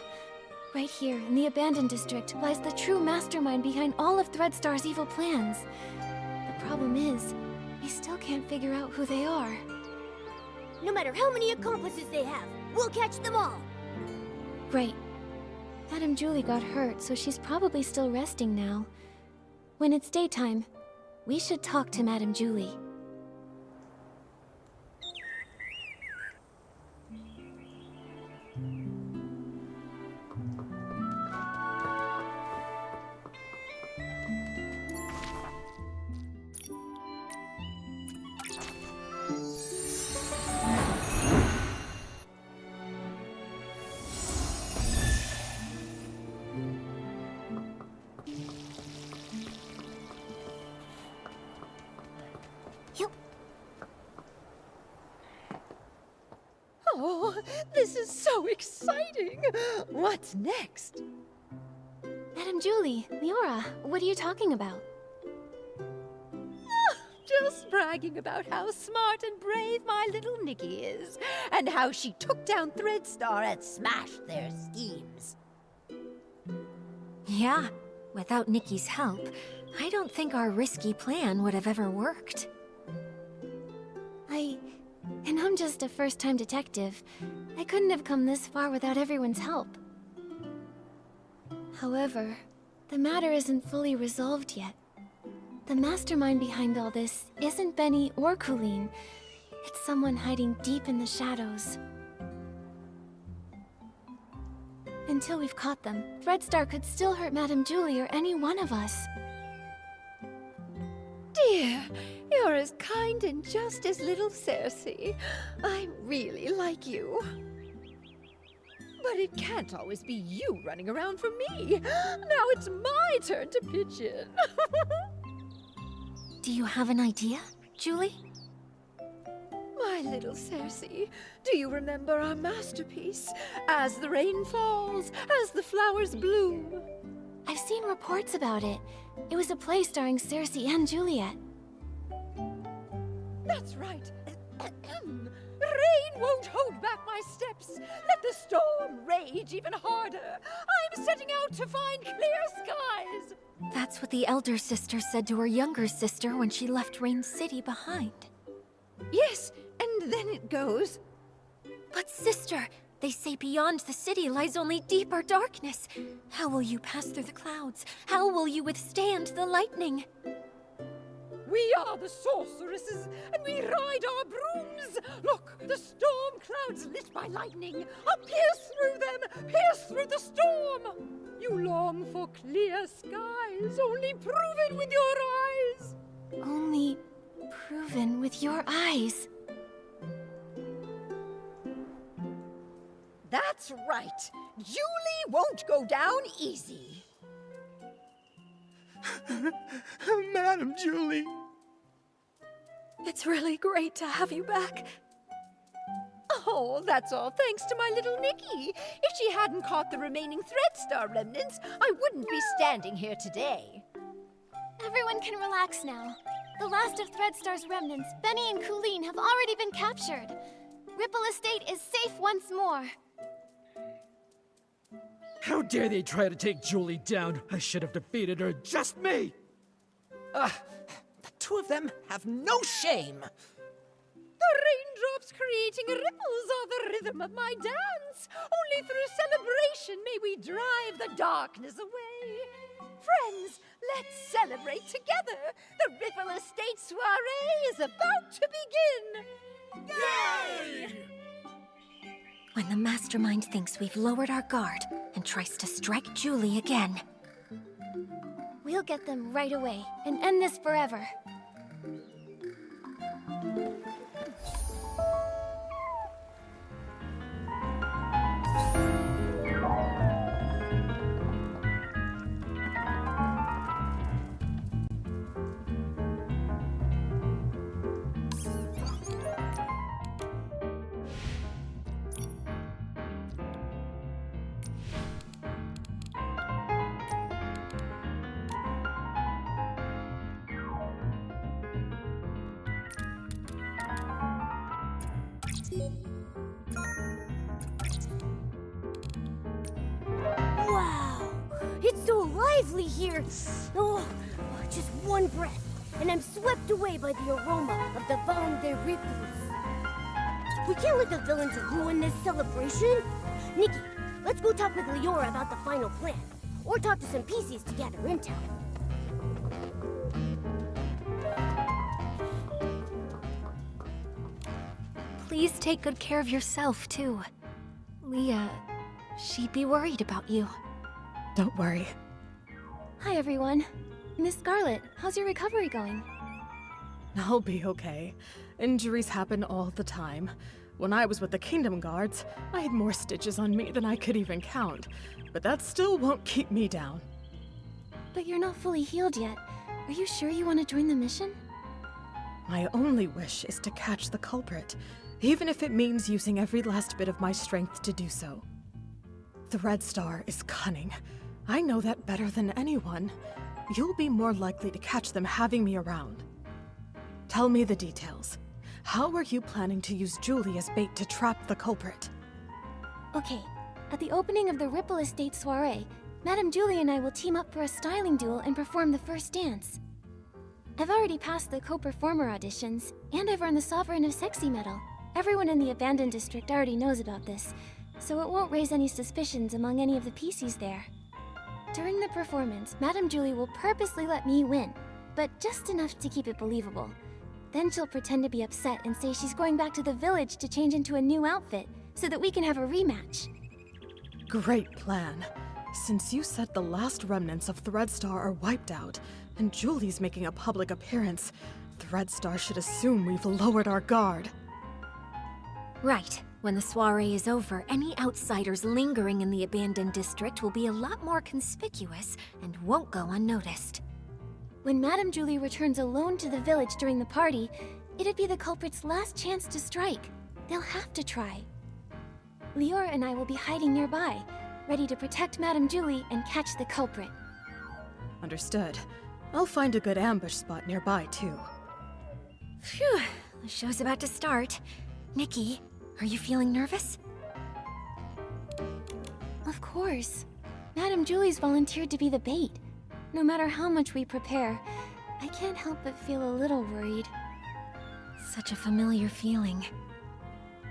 Right here, in the abandoned district, lies the true mastermind behind all of Threadstar's evil plans. The problem is, we still can't figure out who they are. No matter how many accomplices they have, we'll catch them all! Right. Madame Julie got hurt, so she's probably still resting now. When it's daytime, we should talk to Madame Julie. Oh, this is so exciting! What's next? Madame Julie, Leora, what are you talking about? Just bragging about how smart and brave my little Nikki is, and how she took down Threadstar and smashed their schemes. Yeah, without Nikki's help, I don't think our risky plan would have ever worked. And I'm just a first-time detective. I couldn't have come this far without everyone's help. However, the matter isn't fully resolved yet. The mastermind behind all this isn't Benny or Colleen. It's someone hiding deep in the shadows. Until we've caught them, Threadstar could still hurt Madame Julie or any one of us. Dear, you're as kind and just as little Cersei. I really like you. But it can't always be you running around for me. Now it's my turn to pitch in. Do you have an idea, Julie? My little Cersei, do you remember our masterpiece? As the rain falls, as the flowers bloom. I've seen reports about it. It was a play starring Cersei and Juliet. That's right. Rain won't hold back my steps. Let the storm rage even harder. I'm setting out to find clear skies. That's what the elder sister said to her younger sister when she left Rain City behind. Yes, and then it goes. But sister, they say beyond the city lies only deeper darkness. How will you pass through the clouds? How will you withstand the lightning? We are the sorceresses, and we ride our brooms. Look, the storm clouds lit by lightning. I'll pierce through them, pierce through the storm. You long for clear skies, only prove it with your eyes. Only even with your eyes. That's right. Julie won't go down easy. Madam Julie. It's really great to have you back. Oh, that's all thanks to my little Nikki. If she hadn't caught the remaining Threadstar remnants, I wouldn't be standing here today. Everyone can relax now. The last of Threadstar's remnants, Benny and Colleen, have already been captured. Ripple Estate is safe once more. How dare they try to take Julie down? I should have defeated her, just me! The two of them have no shame. The raindrops creating ripples are the rhythm of my dance. Only through celebration may we drive the darkness away. Friends, let's celebrate together. The Ripple Estate soiree is about to begin. Yay! When the mastermind thinks we've lowered our guard and tries to strike Julie again. We'll get them right away and end this forever. Wow! It's so lively here! Oh, just one breath, and I'm swept away by the aroma of the Vin des Ripples. We can't let the villains ruin this celebration. Nikki, let's go talk with Leora about the final plan. Or talk to some PCs to gather intel. Please take good care of yourself, too. Leah, she'd be worried about you. Don't worry. Hi, everyone. Miss Scarlet, how's your recovery going? I'll be okay. Injuries happen all the time. When I was with the Kingdom Guards, I had more stitches on me than I could even count. But that still won't keep me down. But you're not fully healed yet. Are you sure you want to join the mission? My only wish is to catch the culprit, even if it means using every last bit of my strength to do so. Threadstar is cunning. I know that better than anyone. You'll be more likely to catch them having me around. Tell me the details. How are you planning to use Julie as bait to trap the culprit? Okay, at the opening of the Ripple Estate soiree, Madame Julie and I will team up for a styling duel and perform the first dance. I've already passed the co-performer auditions, and I've earned the Sovereign of Sexy medal. Everyone in the Abandoned District already knows about this, so it won't raise any suspicions among any of the PCs there. During the performance, Madame Julie will purposely let me win, but just enough to keep it believable. Then she'll pretend to be upset and say she's going back to the village to change into a new outfit, so that we can have a rematch. Great plan. Since you said the last remnants of Threadstar are wiped out, and Julie's making a public appearance, Threadstar should assume we've lowered our guard. Right. When the soiree is over, any outsiders lingering in the Abandoned District will be a lot more conspicuous and won't go unnoticed. When Madame Julie returns alone to the village during the party, it'd be the culprit's last chance to strike. They'll have to try. Leora and I will be hiding nearby, ready to protect Madame Julie and catch the culprit. Understood. I'll find a good ambush spot nearby, too. Phew, the show's about to start. Nikki, are you feeling nervous? Of course. Madame Julie's volunteered to be the bait. No matter how much we prepare, I can't help but feel a little worried. Such a familiar feeling.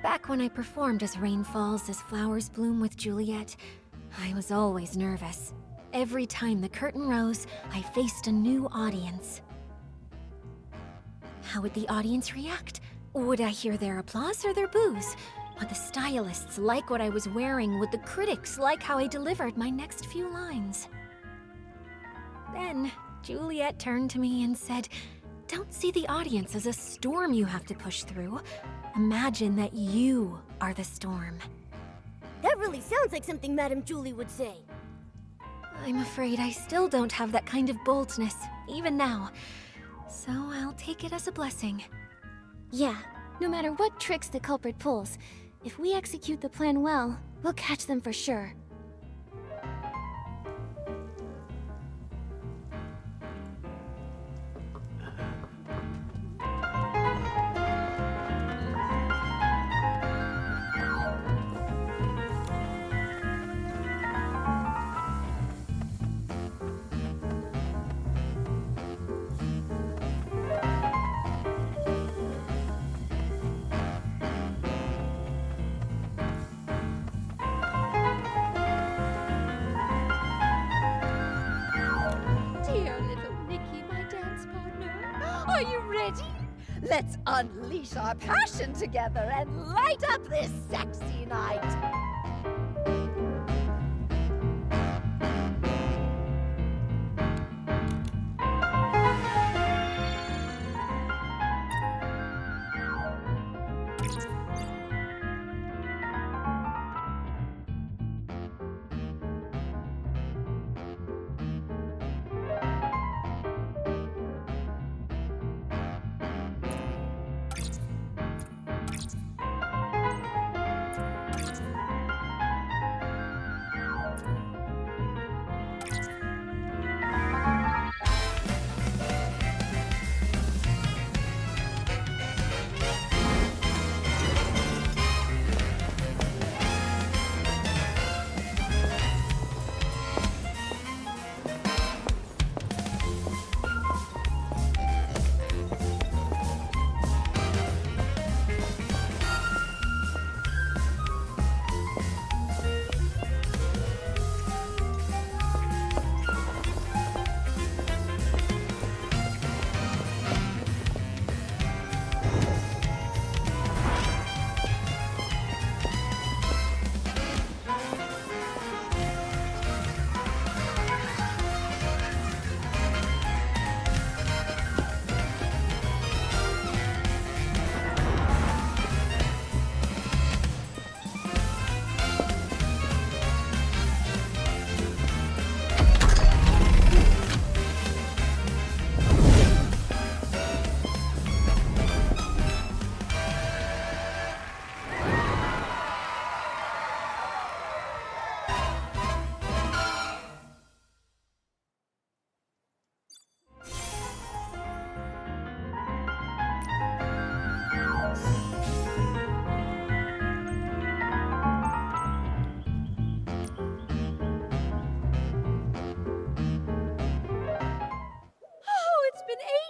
Back when I performed as Rain Falls, as Flowers Bloom with Juliet, I was always nervous. Every time the curtain rose, I faced a new audience. How would the audience react? Would I hear their applause or their boos? Would the stylists like what I was wearing? Would the critics like how I delivered my next few lines? Then, Juliet turned to me and said, Don't see the audience as a storm you have to push through. Imagine that you are the storm. That really sounds like something Madame Julie would say. I'm afraid I still don't have that kind of boldness, even now. So I'll take it as a blessing. Yeah, no matter what tricks the culprit pulls, if we execute the plan well, we'll catch them for sure. Dear little Nikki, my dance partner, are you ready? Let's unleash our passion together and light up this sexy night.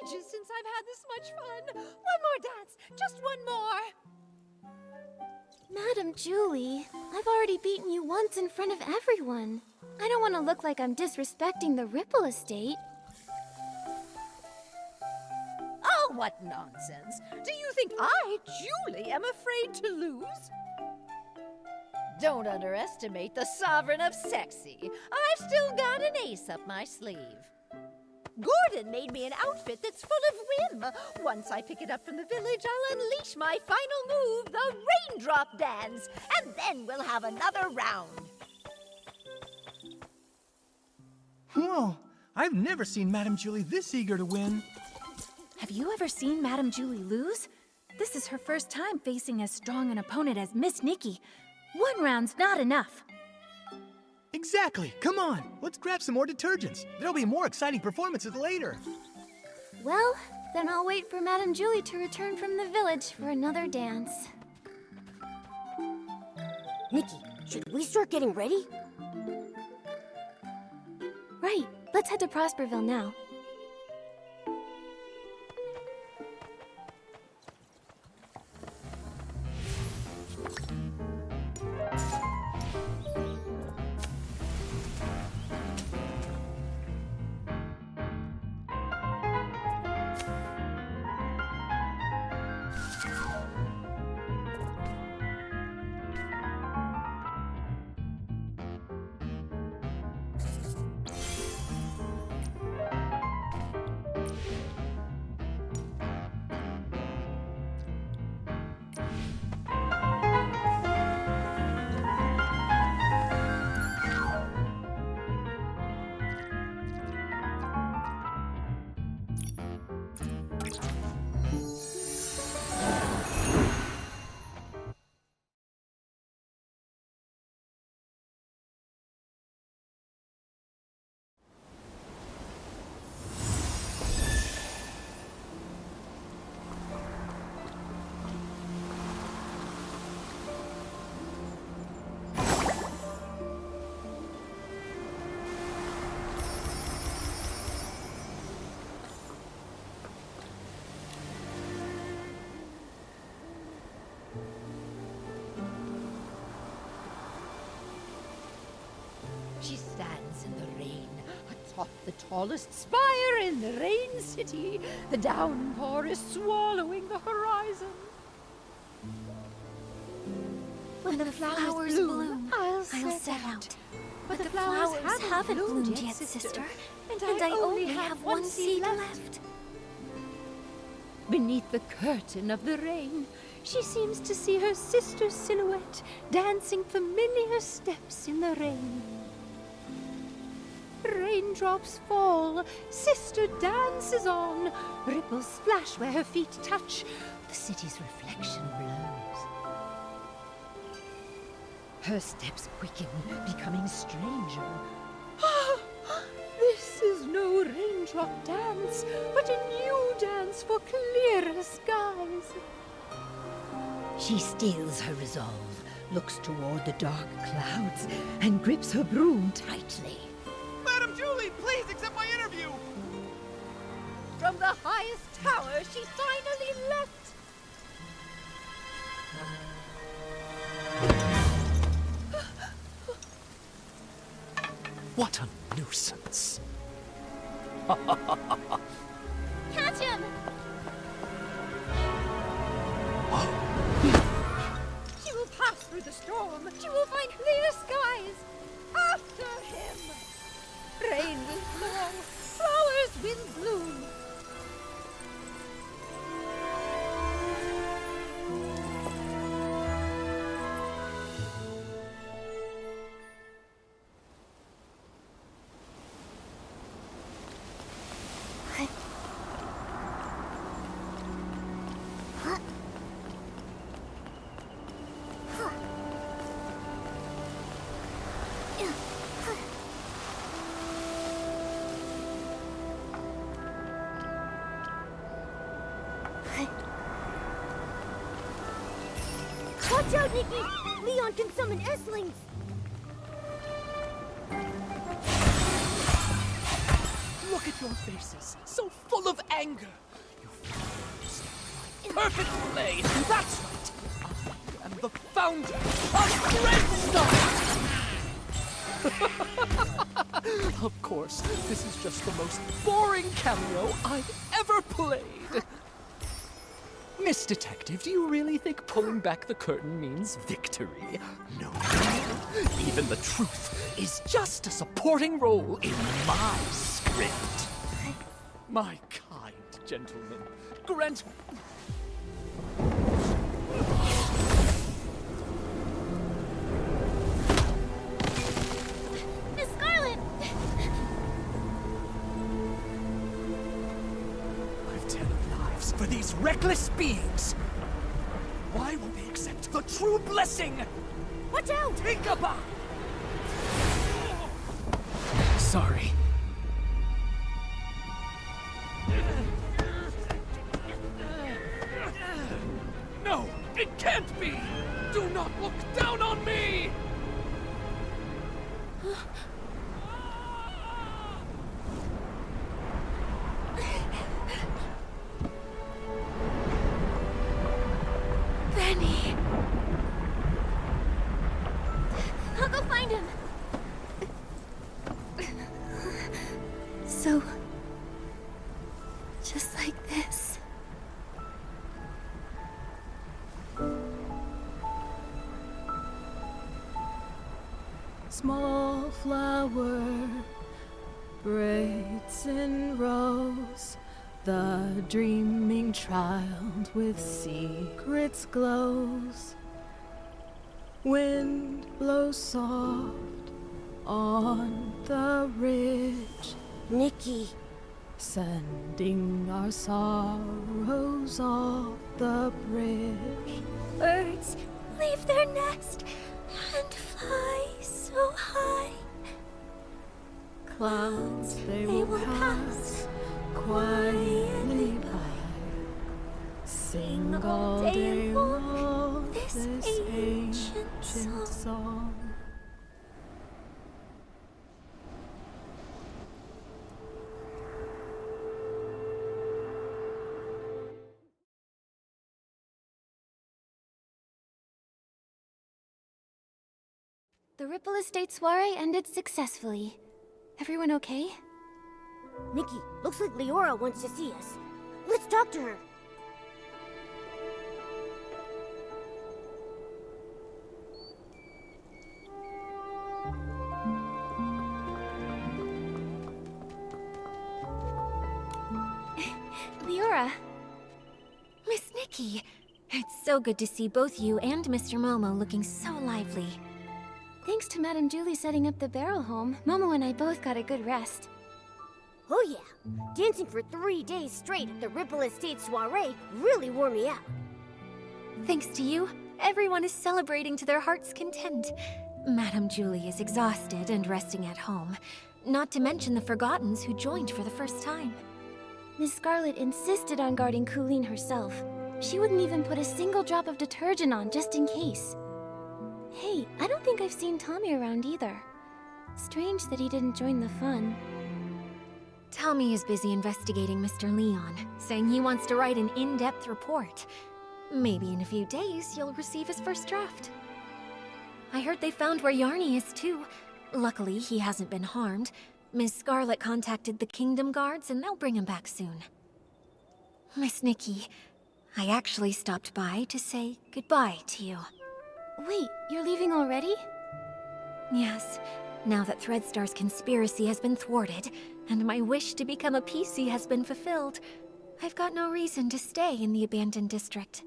Ages since I've had this much fun. One more dance, just one more. Madam Julie, I've already beaten you once in front of everyone. I don't want to look like I'm disrespecting the Ripple Estate. Oh, what nonsense. Do you think I, Julie, am afraid to lose? Don't underestimate the Sovereign of Sexy. I've still got an ace up my sleeve. Gordon made me an outfit that's full of whim. Once I pick it up from the village, I'll unleash my final move, the raindrop dance, and then we'll have another round. Whoa, I've never seen Madame Julie this eager to win. Have you ever seen Madame Julie lose? This is her first time facing as strong an opponent as Miss Nikki. One round's not enough. Exactly. Come on, let's grab some more detergents. There'll be more exciting performances later. Well, then I'll wait for Madame Julie to return from the village for another dance. Nikki, should we start getting ready? Right, let's head to Prosperville now. atop the tallest spire in the Rain City. The downpour is swallowing the horizon. When the flowers bloom, I'll set out. But the flowers haven't bloomed yet, sister. And I only have one seed left. Beneath the curtain of the rain, she seems to see her sister's silhouette dancing familiar steps in the rain. Raindrops fall, sister dances on. Ripples splash where her feet touch. The city's reflection blows. Her steps quicken, becoming stranger. This is no raindrop dance, but a new dance for clearer skies. She steels her resolve, looks toward the dark clouds, and grips her broom tightly. Madam Julie, please accept my interview! From the highest tower, she finally leapt. What a nuisance. Catch him! She will pass through the storm. She will find clear skies. After him! Rain will fall. Flowers will bloom. Watch out, Nikki! Leon can summon S-lings! Look at your faces, so full of anger. You feel perfect play. That's right. I am the founder of Red Star. Of course, this is just the most boring cameo I've ever played. Miss Detective, do you really think pulling back the curtain means victory? No. Even the truth is just a supporting role in my script. My kind gentlemen, grant... Miss Scarlet! I've 10 lives for these reckless beings. Why won't they accept the true blessing? Watch out! Tinkerbell! Sorry. No, it can't be! Do not look down on me! Benny! I'll go find him! So... just like this. Small flower braids in rows, the dreaming child with secrets glows. Wind blows soft on the ridge, Nikki. sending our sorrows off the bridge. Birds leave their nest and fly so high. Clouds they will pass quietly by. Sing all day long this ancient song. The Ripple Estate soiree ended successfully. Everyone okay? Nikki, looks like Leora wants to see us. Let's talk to her. Leora. Miss Nikki, it's so good to see both you and Mr. Momo looking so lively. Thanks to Madame Julie setting up the barrel home, Momo and I both got a good rest. Oh yeah, dancing for 3 days straight at the Ripple Estate soiree really wore me out. Thanks to you, everyone is celebrating to their heart's content. Madame Julie is exhausted and resting at home, not to mention the Forgottens who joined for the first time. Miss Scarlet insisted on guarding Colleen herself. She wouldn't even put a single drop of detergent on just in case. Hey, I don't think I've seen Tommy around either. Strange that he didn't join the fun. Tommy is busy investigating Mr. Leon, saying he wants to write an in-depth report. Maybe in a few days, you'll receive his first draft. I heard they found where Yarny is too. Luckily, he hasn't been harmed. Miss Scarlet contacted the Kingdom Guards and they'll bring him back soon. Miss Nikki, I actually stopped by to say goodbye to you. Wait, you're leaving already? Yes, now that Threadstar's conspiracy has been thwarted, and my wish to become a PC has been fulfilled, I've got no reason to stay in the abandoned district.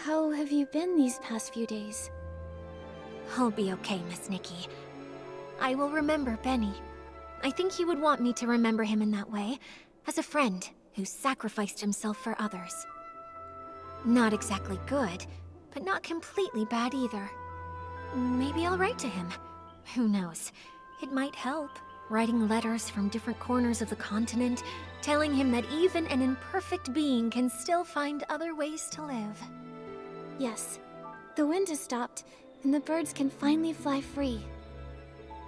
How have you been these past few days? I'll be okay, Miss Nikki. I will remember Benny. I think he would want me to remember him in that way, as a friend who sacrificed himself for others. Not exactly good, but not completely bad either. Maybe I'll write to him. Who knows? It might help, writing letters from different corners of the continent, telling him that even an imperfect being can still find other ways to live. Yes, the wind has stopped, and the birds can finally fly free.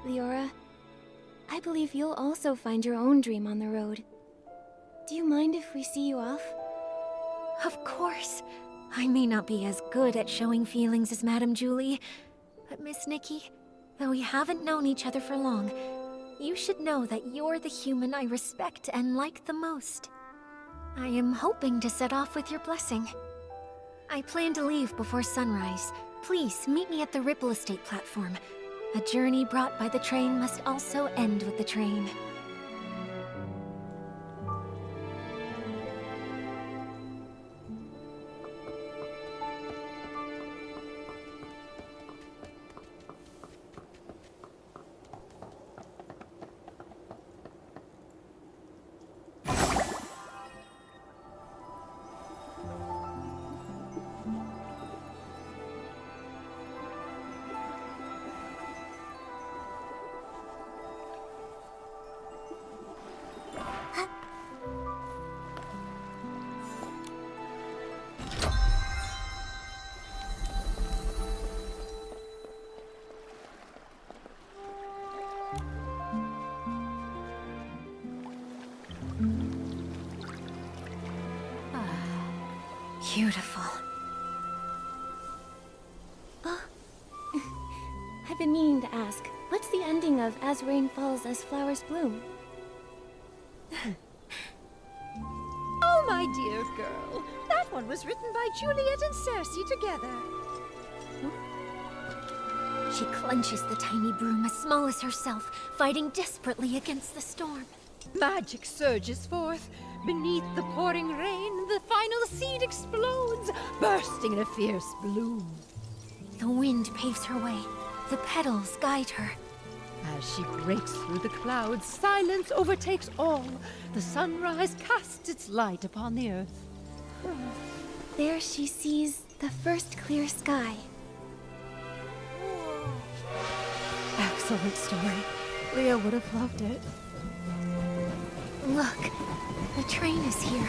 Leora, I believe you'll also find your own dream on the road. Do you mind if we see you off? Of course. I may not be as good at showing feelings as Madame Julie, but Miss Nikki, though we haven't known each other for long, you should know that you're the human I respect and like the most. I am hoping to set off with your blessing. I plan to leave before sunrise. Please meet me at the Ripple Estate platform. A journey brought by the train must also end with the train. Beautiful. I've been meaning to ask, what's the ending of As Rain Falls, As Flowers Bloom? Oh, my dear girl. That one was written by Juliet and Cersei together. She clenches the tiny broom as small as herself, fighting desperately against the storm. Magic surges forth. Beneath the pouring rain, the final seed explodes, bursting in a fierce bloom. The wind paves her way. The petals guide her. As she breaks through the clouds, silence overtakes all. The sunrise casts its light upon the earth. There she sees the first clear sky. Excellent story. Leah would have loved it. Look, the train is here.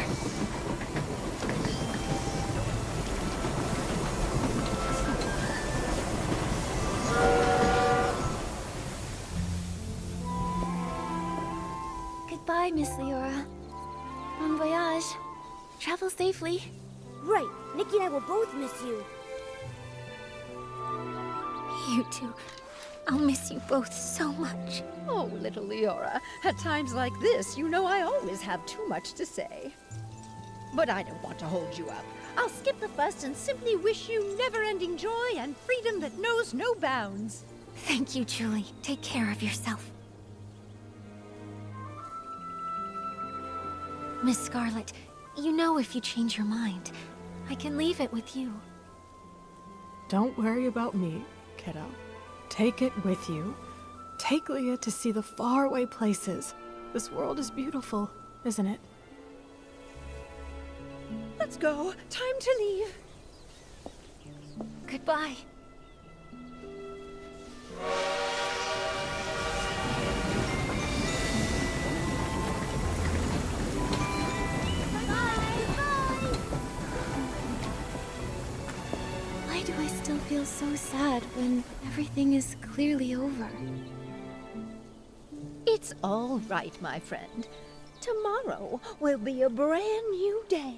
Goodbye, Miss Leora. Bon voyage. Travel safely. Right, Nikki and I will both miss you. You two, I'll miss you both so much. Oh, little Leora, at times like this, you know I always have too much to say. But I don't want to hold you up. I'll skip the fuss and simply wish you never-ending joy and freedom that knows no bounds. Thank you, Julie. Take care of yourself. Miss Scarlet, you know if you change your mind, I can leave it with you. Don't worry about me, kiddo. Take it with you. Take Leah to see the faraway places. This world is beautiful, isn't it? Let's go. Time to leave. Goodbye. Why do I still feel so sad when everything is clearly over? It's all right, my friend. Tomorrow will be a brand new day.